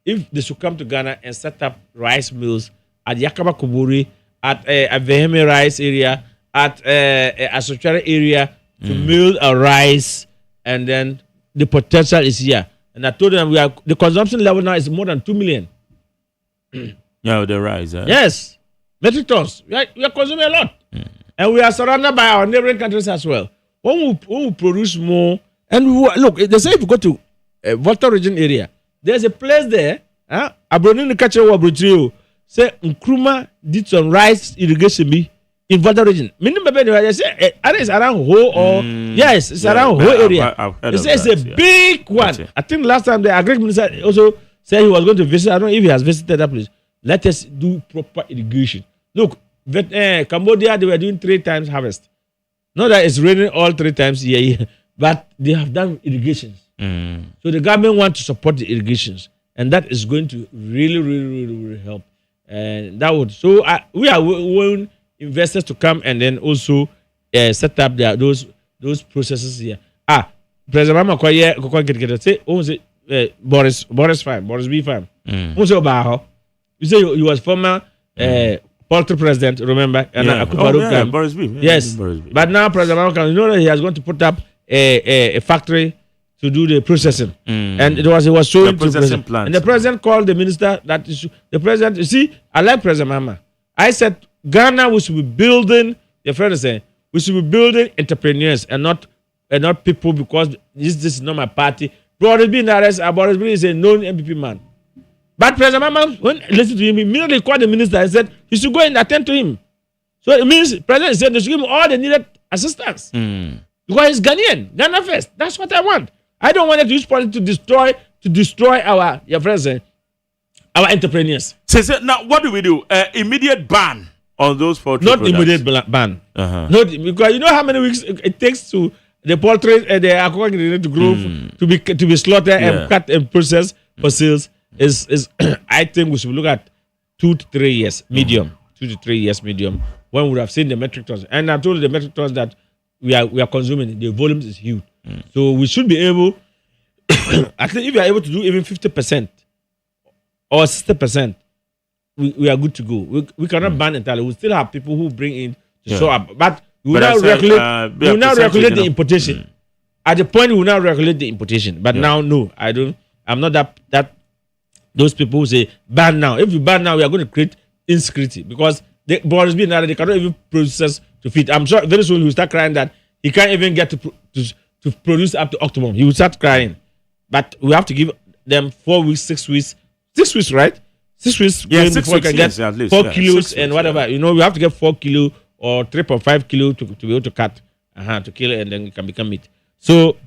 if they should come to Ghana and set up rice mills at Yakaba Kuburi, at Veheme rice area, at Asochara area to mill a rice, and then the potential is here. And I told them the consumption level now is more than 2 million. Yeah, the rice. Yes. Metric tons. We are consuming a lot. And we are surrounded by our neighboring countries as well. When we produce more, and look, they say if you go to Volta region area, there's a place there, Abronin the catcher of Brazil, say Nkrumah did some rice irrigation in Volta region. Minimum, they say it's around whole or yes, it's around whole area. They say it's a big one. I think last time the agriculture minister also said he was going to visit. I don't know if he has visited that place. Let us do proper irrigation. Look, Cambodia, they were doing 3 times harvest. Not that it's raining all 3 times a year, but they have done irrigations. So the government wants to support the irrigations, and that is going to really help. And that would we are wanting investors to come and then also set up those processes here. President Mama say Boris B farm. You say he was former poultry president, remember? And Boris B. Yes. Boris B. But now President Mama, you know that he is going to put up a factory to do the processing. And he was showing the processing plant. And the president called the minister that is the president. You see, I like President Mama. I said Ghana we should be building. Your friend is saying we should be building entrepreneurs and not people because this is not my party. Boris B. Boris B. is a known MPP man. But President Mama, when listened to him, immediately called the minister and said he should go and attend to him. So it means the president said they should give him all the needed assistance. Because he's Ghanaian, Ghana first. That's what I want. I don't want to use politics to destroy our entrepreneurs. So now what do we do? Immediate ban on those poultry Not products. immediate ban. Not because you know how many weeks it takes to the poultry the aquaculture to grow to be slaughtered and cut and processed for sales. Is I think we should look at 2 to 3 years medium, 2 to 3 years medium when we would have seen the metric tons. And I told you the metric tons that we are consuming, the volumes is huge. So we should be able, I think if we are able to do even 50% or 60%, we are good to go. We cannot ban entirely. We still have people who bring in to show up, but we will now regulate the importation. At the point we will now regulate the importation, but now no, I'm not that. Those people who say ban now. If you ban now, we are going to create insecurity because the Boris B. they cannot even process to feed. I'm sure very soon he will start crying that he can't even get to produce up to optimum. He will start crying. But we have to give them 4 weeks, 6 weeks. 6 weeks, right? 6 weeks. Yeah, 6 before weeks, we can get at least, 4 kilos 6 and weeks, whatever. You know, we have to get 4 kilo or 3.5 kilo to be able to cut, to kill it, and then it can become meat. So,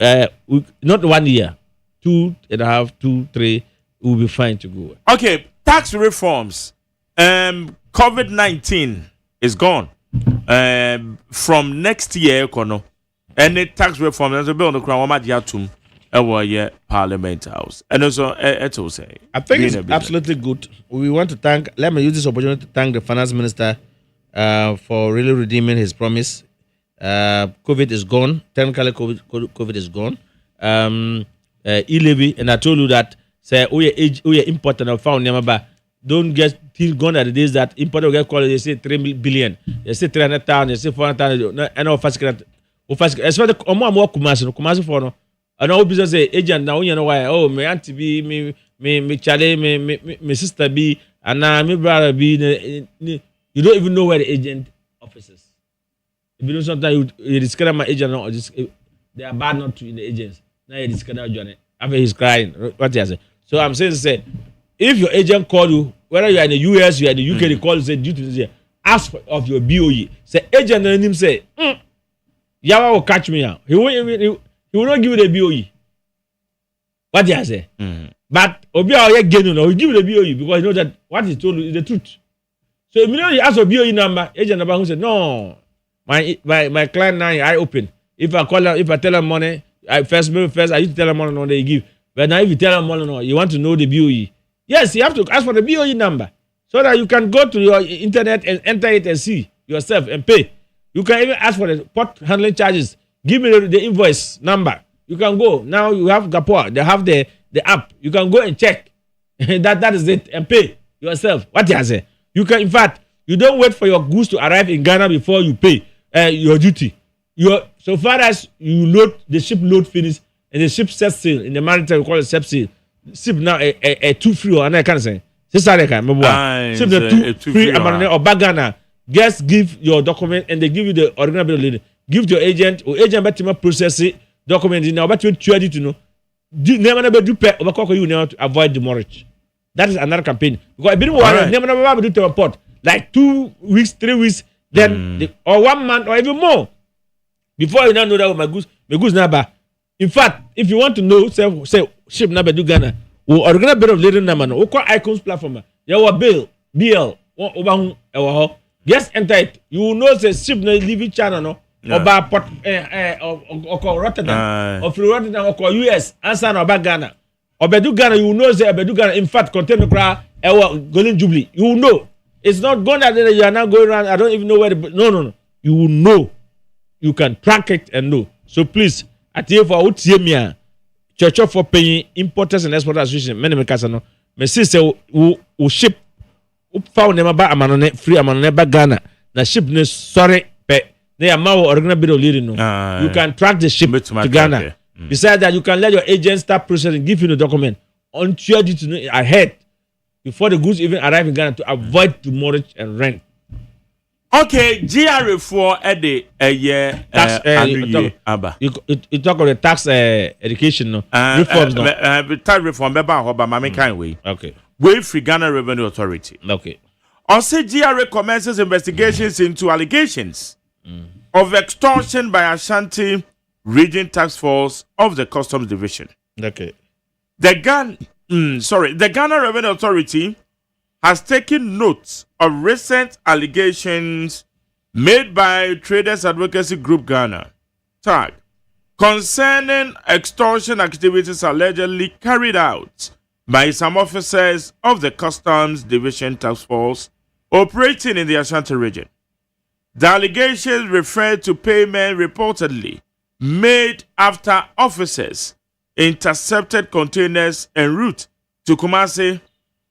not 1 year, 2.5, 2, 3. Will be fine to go. Okay, tax reforms. COVID-19 is gone. From next year, any tax reform there's a bill on the crown. Parliament House, and also say. I think it's absolutely good. We want to thank. Let me use this opportunity to thank the finance minister for really redeeming his promise. COVID is gone. Technically, COVID is gone. e-levy, and I told you that say we important or found never. Don't get till gone at the days that importer will get called. They say 3 billion, they say 300,000, they say 400,000. And all fast, especially more Kumasi for no. And all business say agent now. You know why? Oh, my auntie be me Charlie, me sister be, and now my brother be. You don't even know where the agent office is. If you know sometimes you discover my agent or just they are bad not to in the agents. Now you discover Johnny after he's crying. What he say? So I'm saying to say, if your agent call you, whether you are in the US, you are in the UK, they call you say due to this, ask of your BOE. Say agent and him say, Yawa will catch me out. He will not give you the BOE. What do you say? But Obia will get no, he give you the BOE because he knows that what he told you is the truth. So immediately you ask for BOE number, agent number who said, no, my client now I open. If I call him, if I tell him money, I used to tell him money no they give. But now if you tell him money no, you want to know the BOE. Yes, you have to ask for the BOE number so that you can go to your internet and enter it and see yourself and pay. You can even ask for the port handling charges. Give me the invoice number. You can go. Now you have Gapua. They have the app. You can go and check. that is it and pay yourself. What you say? You can, in fact, you don't wait for your goods to arrive in Ghana before you pay your duty. So far as you load, the ship load finish and the ship set sail in the maritime, we call it set sail. Ship now a two free or another kind of thing. Ship the two free or bagana. Just give your document and they give you the original bill of lading. Give to your agent or agent better process it document now but you ready to know. Never do pay over you now to avoid the mortgage. That is another campaign. Because I've been never do to report like 2 weeks, 3 weeks, then or 1 month or even more. Before you now know that my goods number. In fact, if you want to know, say ship number do Ghana, or original bill of lading number, or call icons platform, you have BL, just enter it. You will know the ship no leaving China no, or by port or Rotterdam, or through Rotterdam or US, answer no back Ghana, or Bedu Ghana. You will know the Bedu Ghana. In fact, contain the crowd, Golden Jubilee. You will know. It's not going that you are not going around. I don't even know where. No. You will know. You can track it and know. So please. At here for Utiemia, Church for paying importers and exporters association, many Casano, may say who ship found them about Amanone, free Amanone Ghana, the ship is sorry, pay. They are more original bit of leading. You can track the ship to Ghana. Besides that, you can let your agent start processing, give you the document on your duty to know ahead before the goods even arrive in Ghana to avoid the mortgage and rent. Okay, GRA4 at the year you talk of the tax education reforms tax reform way. Okay. Way free Ghana Revenue Authority. Okay. Also GRA commences investigations into allegations of extortion by Ashanti Region Task Force of the Customs Division. Okay. The Ghana Revenue Authority has taken note of recent allegations made by Traders Advocacy Group Ghana, TAG, concerning extortion activities allegedly carried out by some officers of the Customs Division Task Force operating in the Ashanti region. The allegations refer to payment reportedly made after officers intercepted containers en route to Kumasi,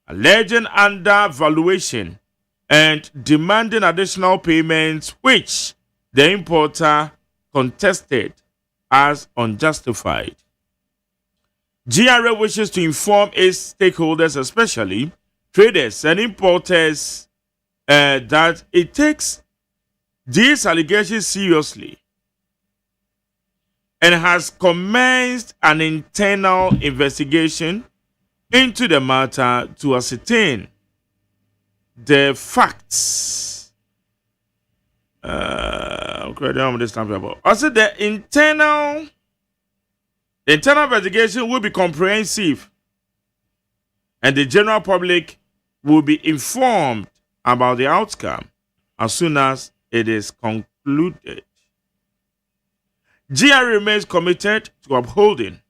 alleging undervaluation and demanding additional payments, which the importer contested as unjustified. GRA wishes to inform its stakeholders, especially traders and importers, that it takes these allegations seriously and has commenced an internal investigation into the matter to ascertain the facts. Okay, I don't know what this time about. Also, the internal investigation will be comprehensive, and the general public will be informed about the outcome as soon as it is concluded. GRA remains committed to upholding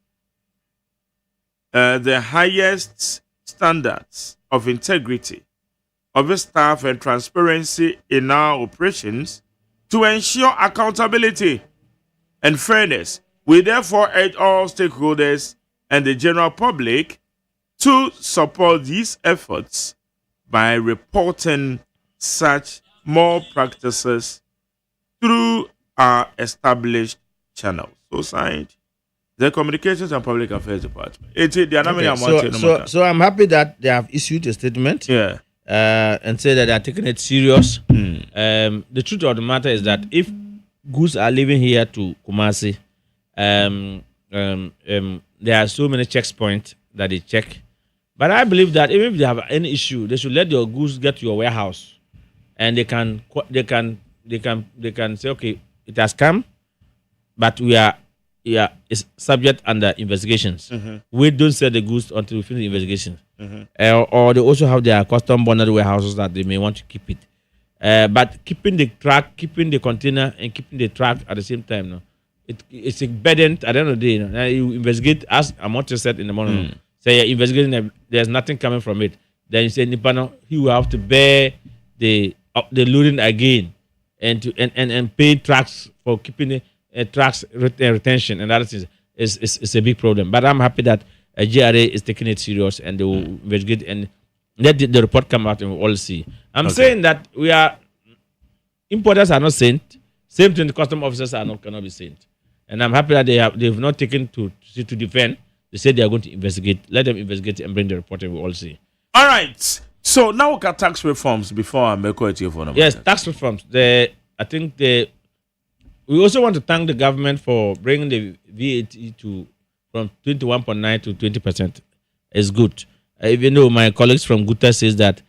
the highest standards of integrity of its staff and transparency in our operations to ensure accountability and fairness We therefore urge all stakeholders and the general public to support these efforts by reporting such more practices through our established channels. So signed, the Communications and Public Affairs Department. So I'm happy that they have issued a statement. Yeah. And say that they are taking it serious. The truth of the matter is that if goods are leaving here to Kumasi, there are so many checkpoints that they check. But I believe that even if they have any issue, they should let your goods get to your warehouse, and they can say, okay, it has come, but it's subject under investigations. We don't sell the goods until we finish the investigation. Or they also have their custom bonded warehouses that they may want to keep it. But keeping the truck, keeping the container, and keeping the truck at the same time, no, it's a burden at the end of the day. No? You investigate, as Amonte said in the morning. Say you're investigating, there's nothing coming from it. Then you say, Nipano, he will have to bear the loading again and pay trucks for keeping the trucks retention and other things. It's a big problem. But I'm happy that GRA is taking it serious and they will investigate and let the report come out and we'll all see. I'm saying that importers are not sent. Same thing, the custom officers cannot be sent. And I'm happy that they've not taken to defend. They said they are going to investigate. Let them investigate and bring the report and we'll all see. All right. So now we got tax reforms before I make it here for them. Yes, tax reforms. We also want to thank the government for bringing the VAT from 21.9 to 20%. It's good. Even though my colleagues from Guta says that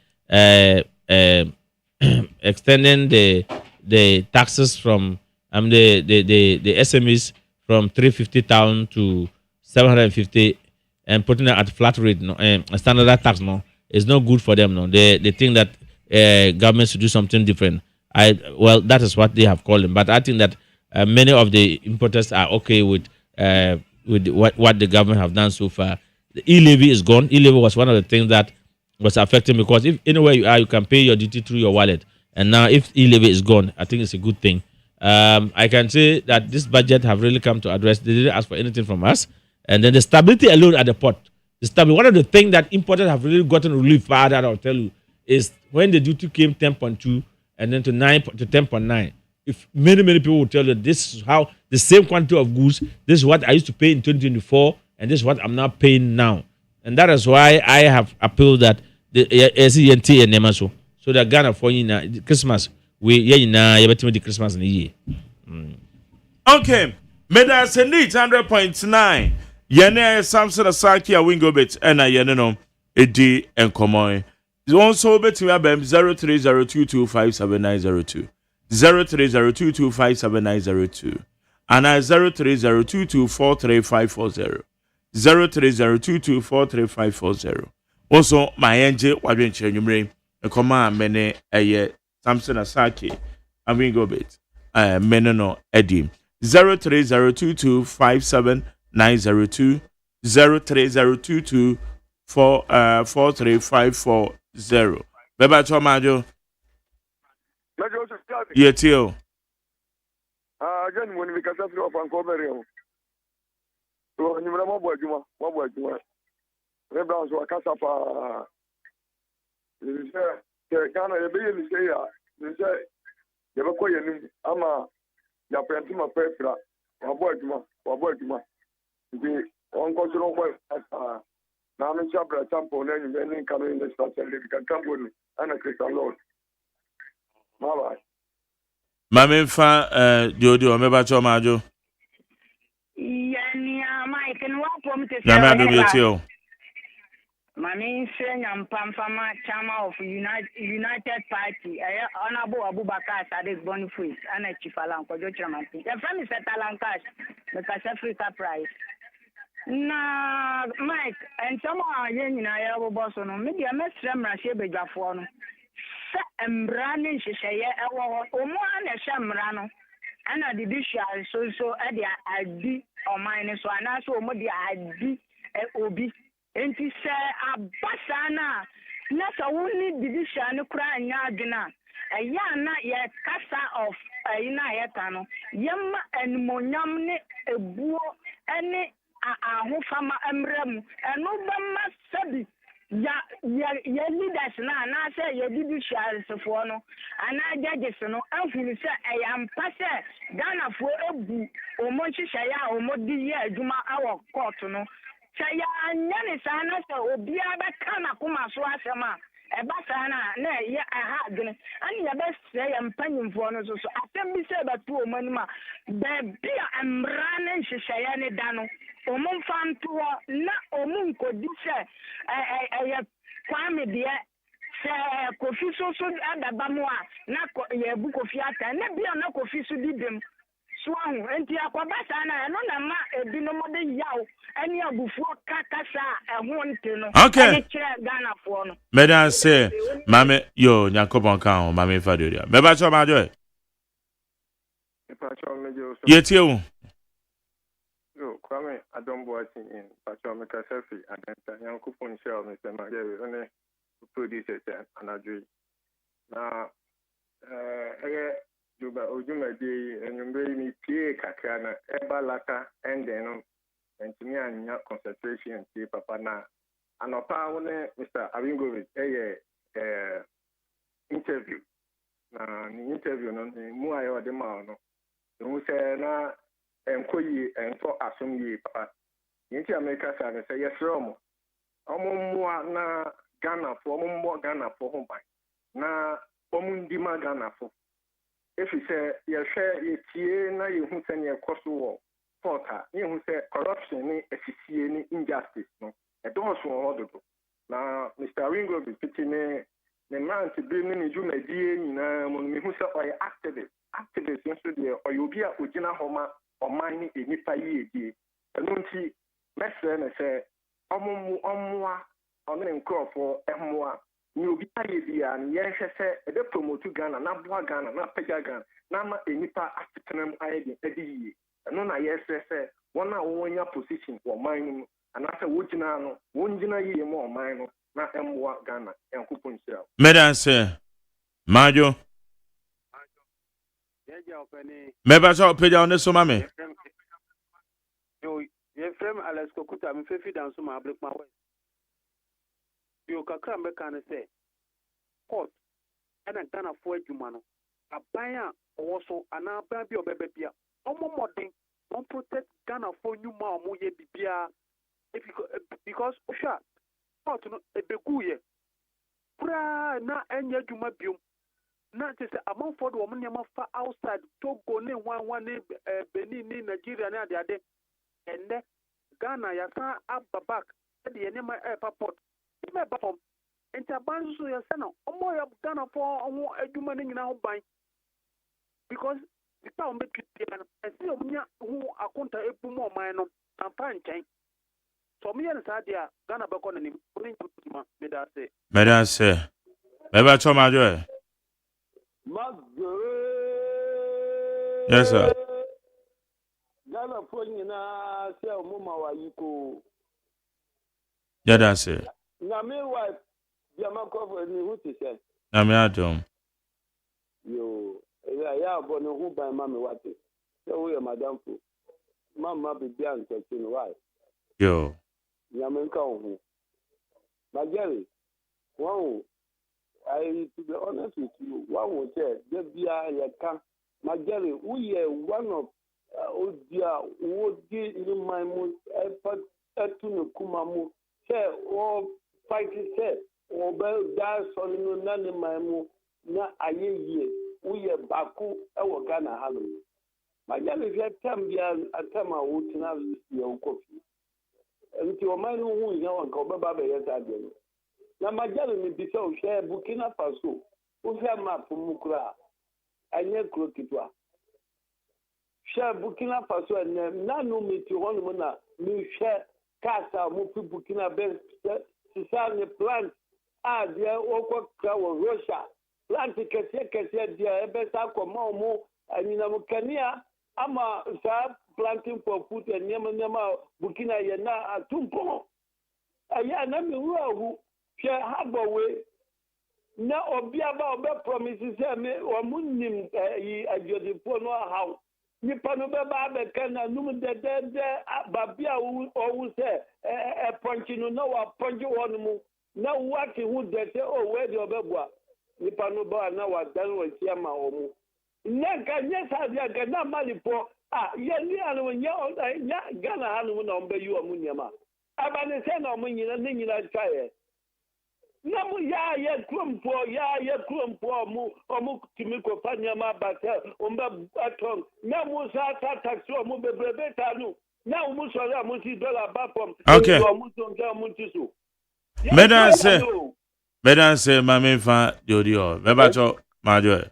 extending the taxes from the SMEs from 350,000 to 750 and putting it at flat rate, a standard tax, is not good for them. They think that government should do something different. That is what they have called them. But I think that many of the importers are okay with what the government have done so far. The e-levy is gone. E-levy was one of the things that was affecting, because if anywhere you are, you can pay your duty through your wallet. And now if e-levy is gone, I think it's a good thing. I can say that this budget have really come to address. They didn't ask for anything from us. And then the stability alone at the port. One of the things that importers have really gotten relief, that I'll tell you, is when the duty came 10.2 and then to 10.9. If many people will tell you this is how the same quantity of goods, this is what I used to pay in 2024, and this is what I'm now paying now. And that is why I have appealed that the SENT and Nemaso, so that Ghana for Christmas, the Christmas in the year. Okay, Meda Senit 100.9. Yene Samson Asaki a wingo bit and a yeneno edi and comoy. Also bet me abem 0302257902. 0302257902. And 0302243540. 0302243540. Also my NJ wadwenche nyumre e koma mene eye Samson Asaki a wingo bit meneno edi 0302257902. 0302243540. Beba Chomajo. Yetio. Again, when we can of Uncoverio. So, you remember what you want. Rebels were Casapa. They say, Ghana, a billion say, they say, you have a coin, Ama, Yapentima Pepra, Wabojuma. The uncultural work now I'm in Chabra Tampo, and then coming in the start and they can come with and a Christian Lord. Mammy fa Jodio, Meba Chomajo. Yeah, Mike, and welcome to Yamadu. Mammy Senyam Pamfama Chama of United Party, Honorable Abubakar Sadiq Boniface, and a Chifalan Kojochaman. The friend is at Talankash, the Africa Prize. Na Mike, and some are young in Iowa Boston, maybe a mess from Rashabe Jafon. Embraning Shishaya, Oman, a Shamrano, and a judicial so at the ID or minus one, so the ID OB. And he said, Abasana, not only judicial crying yagina, a yana yet cassa of a Inayatano, Yam and Monyamne ebuo ene ahofama emrem eno bema sabi ya leaders na say ya judiciaries fo no ana judges no afuru say eyampa say Ghana fo ebu omo hihye ya omo di ya adwuma awo court no say ya anya ne sa na say obi abeka na koma so asema eba sa na ya aha adwene ani ya be say ya mpanyimfo no so asem bi say batu omo ni ma be amra ne hihye ya ne da no omo fanto na omo nkodi say kwame de se kofi so adaba mu a na ye bu kofi ata na bia na kofi so didem so ahu enti akwaba sa na no na ma ebi no mo de yaw ani abufuo kakasa eho nte no okay kire Ghana fo no medan say mame yo nyakobon kan o mame fadoria me ba cho ma joy yetie wo yo kwame adombo atin in pacho me kasafi adenta yankopon share me se ma je one producer anadwi na juba ojuma de enyumbe mi pie kakra na eba lata ende no entimi anya concentration ti papa na anopa wone Mr. Awingovic interview na ni interview no mu ayo de ma no no se na enkoyi enfo asom yi papa yinti America sa na se yesro mo na Ghana for mo Ghana for home by na omundi ma Ghana for if you say ye share ye tie na ye hu se ne ekoso wo porta ye hu se corruption ni efisie ni injustice no e don so ho dodo na Mr. Ringo bi pitine ne man ti bi ni dwumadie nyina mo mi hu se oy activist nso de oyobi a ogina homa oman ni enipa yi edie eno nti mesre na se omwa omene nkrofo ehmoa ni obi aye bia ni yenhwe se ebe promote Ghana na boa Ghana na pega Ghana na ma enipa asetenam aye de ediyi eno na yesre se wona wonya position wo man no ana se wogina no wongina yi mo oman no na emboa Ghana yankopon sia medan say majo yeja openi me ba cho peja on so mame yo ye frame Alex Kokuta me fefi dan so ma abrekma we yo kakra me kan say court ana Ghana fo adwuma no aban a owo so ana aban bi obebe bia omomodin on protect Ghana fo nyuma omo ye bibia because osha court no ebegu ye pra na enya adwuma biom na say among for the woman yama fa outside Togo ne one Benin ni Nigeria ne ade and Ghana ya san ababak the enema airport me bafom enta ban so ya say no omo ya Ghana for omo adwuma ne nyina ho ban because the town be pian and see omunya hu akonta ebu mo man no ampa nchen so me yan sa dia Ghana be ko na ni ma me da say me ba cho ma joy yes sir Ghana phone na say omuma wa yiko yeah that's it na me wife Biamakov ni who to say na me adom yo ya bo no hu ban ma me wate so we madam fu mama be bia nkechi no why yo ya me nka hu Magere wow to be honest with you one would say the bia ya kan Magere we one of odia wodi ni maimu etu no kumamu say o fight say o be da so no na ni maimu na ayeye we baku e wo Ghana halo Magere je tam bia atama wo tina ye okofi nti o manu hu ya wan ka obeba be yesa de na Magere ni bi se o hwe Burkina Faso o hwe map mu kura anye krokitwa hwe Burkina Faso na no meti hono na mi hwe kasa mu fi Burkina be sisa ne plant a de okwa wo Russia plant kese dia ebe sa koma mu anyina mu kania ama sa planting for food and nyama Burkina ye na atumpo aya na mi hu hwe habowe na obi aba obe promise say me o munim yi ajodifo no how nipa no beba be kana num de babia wo say e ponchi no na wa ponchi won mu na wati hu de say o we de obebua nipa no ba na wa dan wa tia ma o mu na ka nya sa dia ga na malipo ye ni anu nya gana hanu na ombe yu omu nyama abane se na omu nyina ni nyina tsaye na mu ya krompo omu timi ko panyama bata omba atom na mu sa taxi omu bebrebe tanu na omu so ya mu $10 bapom okay omu so nka omu tisu medan se mame fa jodio beba cho majo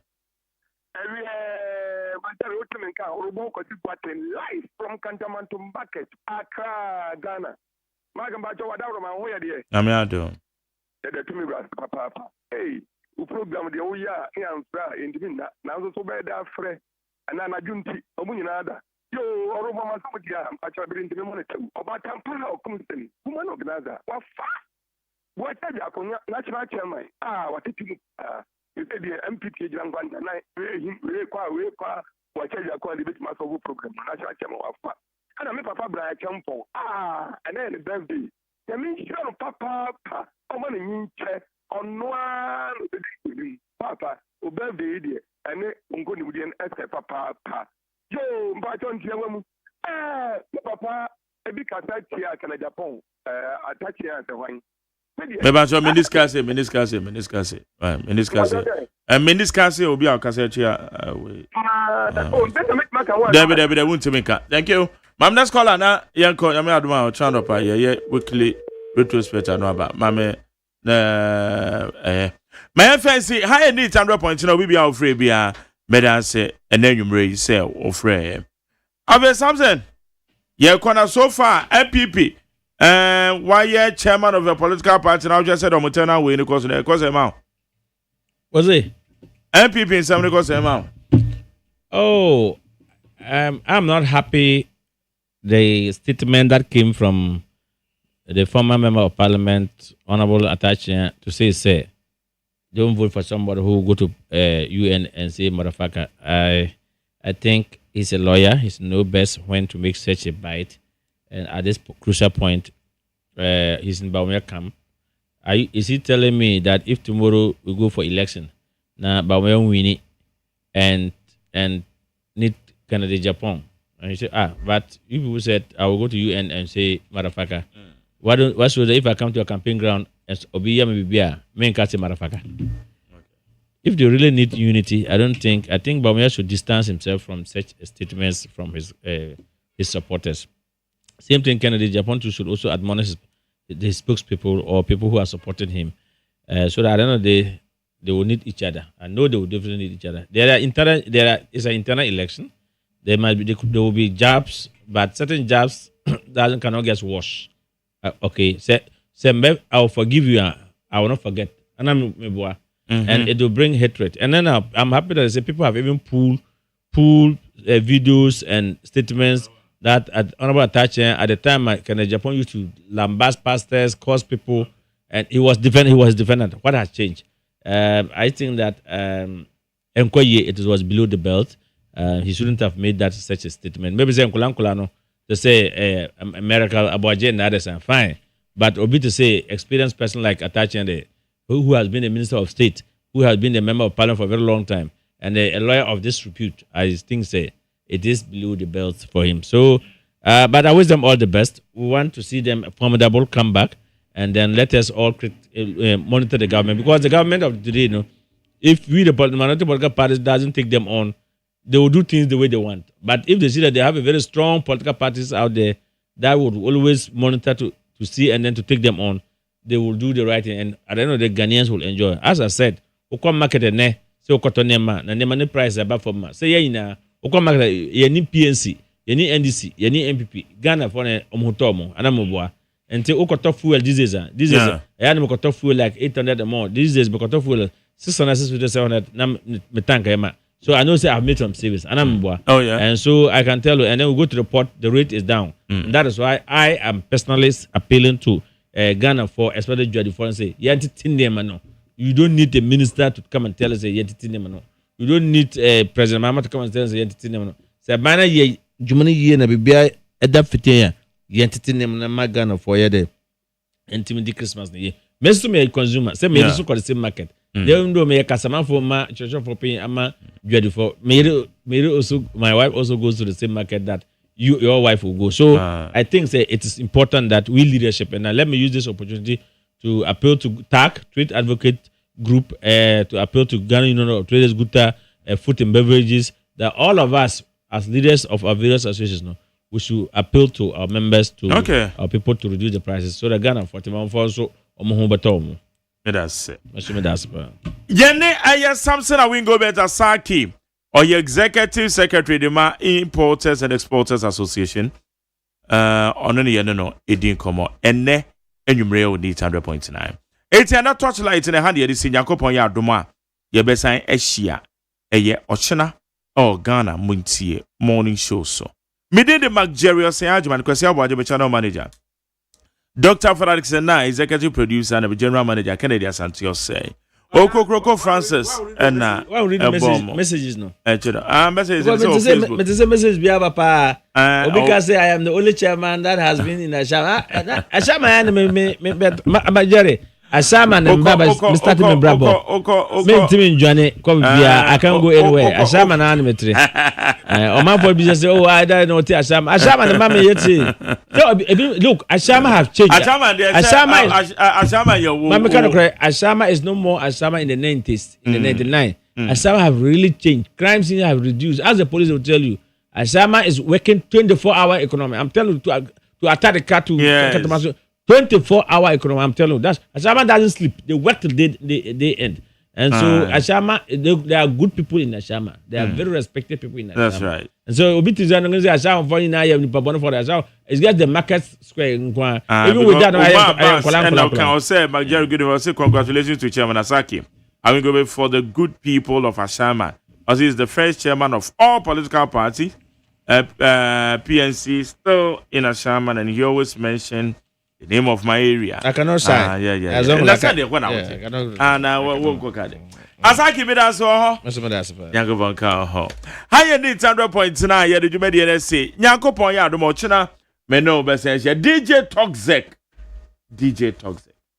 live from Cantamanto Bucket, Accra, Ghana. Magambajo Wadaro, my way there. Amiado. The Timmy Papa. Hey, who program the Oya and Fra in the Mina, now so bad that Fre, and Anna Junti, Omunada. Yo, Oroma Masodia, I shall bring the money about Tampana or Kumston, woman of Gaza. What fast? What national chairman? What it you said the MPT Jangwan, and I we what I call the bit massive program, national chairman of Fa. And I make Papa Brian Campo. And then the birthday. I mean, sure, Papa, I'm going to check on one Papa, or birthday, and then going to be an escape, Papa. Yo, but on the Papa, a big attack here, can I Japan, attack here at the wine. Beba cho meniscase and meniscase will be our cassette here. David won't make. Thank you. Mam let's call na yanko yame aduma o channel pa ye weekly retrospect no about mame my fancy high need 100 no we be out free bia better say enenwumre say o free Ave Samson ye kona so far MPP why chairman of a political party now just said omutena we ni cause amount was it MPP in some cause amount I'm not happy. The statement that came from the former member of parliament, Honorable Atachian, to say, don't vote for somebody who go to UN and say, motherfucker. I think he's a lawyer. He knows best when to make such a bite. And at this crucial point, he's in Bawumia camp. Is he telling me that if tomorrow we go for election, now Bawumia win it and need Canada, Japan? And he said, but you people said I will go to UN and say, motherfucker. What should if I come to a campaign ground and Obiya maybe beer, main catch a motherfucker? If they really need unity, I think Bawumia should distance himself from such statements from his supporters. Same thing, Kennedy Japan too should also admonish his spokespeople or people who are supporting him, so that at the end of the day, they will need each other. I know they will definitely need each other. It's an internal election. There will be jabs, but certain jabs cannot get washed. Okay, say I will forgive you. I will not forget. And and it will bring hatred. And then I'm happy that I say people have even pulled videos and statements that Honorable Atachian at the time Japan used to lambast pastors, cause people, and he was defendant. What has changed? I think that Nkoye, it was below the belt. He shouldn't have made such a statement. Maybe say Nkulankulano to say America Abuaje and others are fine, but Obi to say experienced person like Atachian, who has been a minister of state, who has been a member of parliament for a very long time, and a lawyer of this repute, I think say it is below the belt for him. So, but I wish them all the best. We want to see them formidable come back, and then let us all monitor the government, because the government of today, if we the minority political parties doesn't take them on, they will do things the way they want. But if they see that they have a very strong political parties out there that would always monitor to see and then to take them on, they will do the right thing. And at the end of the day, Ghanaians will enjoy. As I said, Okwa market ne say Okotonema, na nema price about for ma. Say yeah, Okwa market ye ni PNC, ye ni NDC, ye ni MPP. Ghana for ne omutomo, anamobwa. And say Okoto fuel this is I had Okoto fuel like 800 or more. This is Okoto fuel 600, 700 na metanka yema. So I know say I've made some savings. Oh yeah. And so I can tell you, and then we go to the port, the rate is down. And that is why I am personally appealing to Ghana for especially Jody for and say, you don't need a minister to come and tell us you don't need President Mahama to come and tell us Se bana ye dwumane ye na bibia eda fiten ya ye ntete nem na magana for ye de intimate Christmas na ye. Mesu me consumer say me so call the same market. They do me kasama for ma church for paying ama dwedi for me also my wife also goes to the same market that your wife will go. So I think say it is important that we leadership and let me use this opportunity to appeal to TAC, Trade Advocate Group, to appeal to Ghana Union of Traders, Guta, Food and Beverages, that all of us as leaders of our various associations, we should appeal to our members, to our people to reduce the prices. So the Ghana 41 for also omo. That's it. Yene aya Samson Awingo Beta Saki or your executive secretary the Ma Importers and Exporters Association. On any no edin komo enne enwumre o need 100.9. Etiana Torchlight in the hand ye di Yakopon ya adoma ye besan ehia eye ochena or Ghana muntie morning show so. Midin the Jerry OSEI AGYEMAN kwesi aboaje be channel manager. Dr. Felix Sena, executive producer and general manager Kennedy Asante OSEI. Okokroko Francis and messages no. Message be papa. Because I am the only chairman that has been in Ashama. Ashama Jerry. Ashama and Baba Mr. Tim Brabo. Me Tim Johnny come via. I can't go anywhere. Ashama and animatry. Oman for business say, oh, I don't know what Ashama. Ashama and Mama yet. Look, Ashama have changed. Ashama your Mama can cry. Ashama is no more Ashama in the 90s, in the 99. Ashama have really changed. Crime scenes have reduced. As the police will tell you, Ashama is working 24-hour economy. I'm telling you to attack the car to 24-hour economy. I'm telling you that Ashama doesn't sleep. They work till they end. And so Ashama, they are good people in Ashama. They are very respected people in Ashama. That's right. And so Obi to say Ashama for now you for Ashama. It's just the market square in Kwan. Even with that, I can say Major Good say congratulations to Chairman Asaki. I will go for the good people of Ashama. As he is the first chairman of all political parties. PNC still in Ashama, and he always mentioned the name of my area. I cannot say. That's the one I and I won't go at it. Asaki me that's all. Yanko Bonka ho. Higher need 100.9. Yeah, did you make the say? Yanko Ponya, the Mochina, Meno Bessentia, DJ Toxic.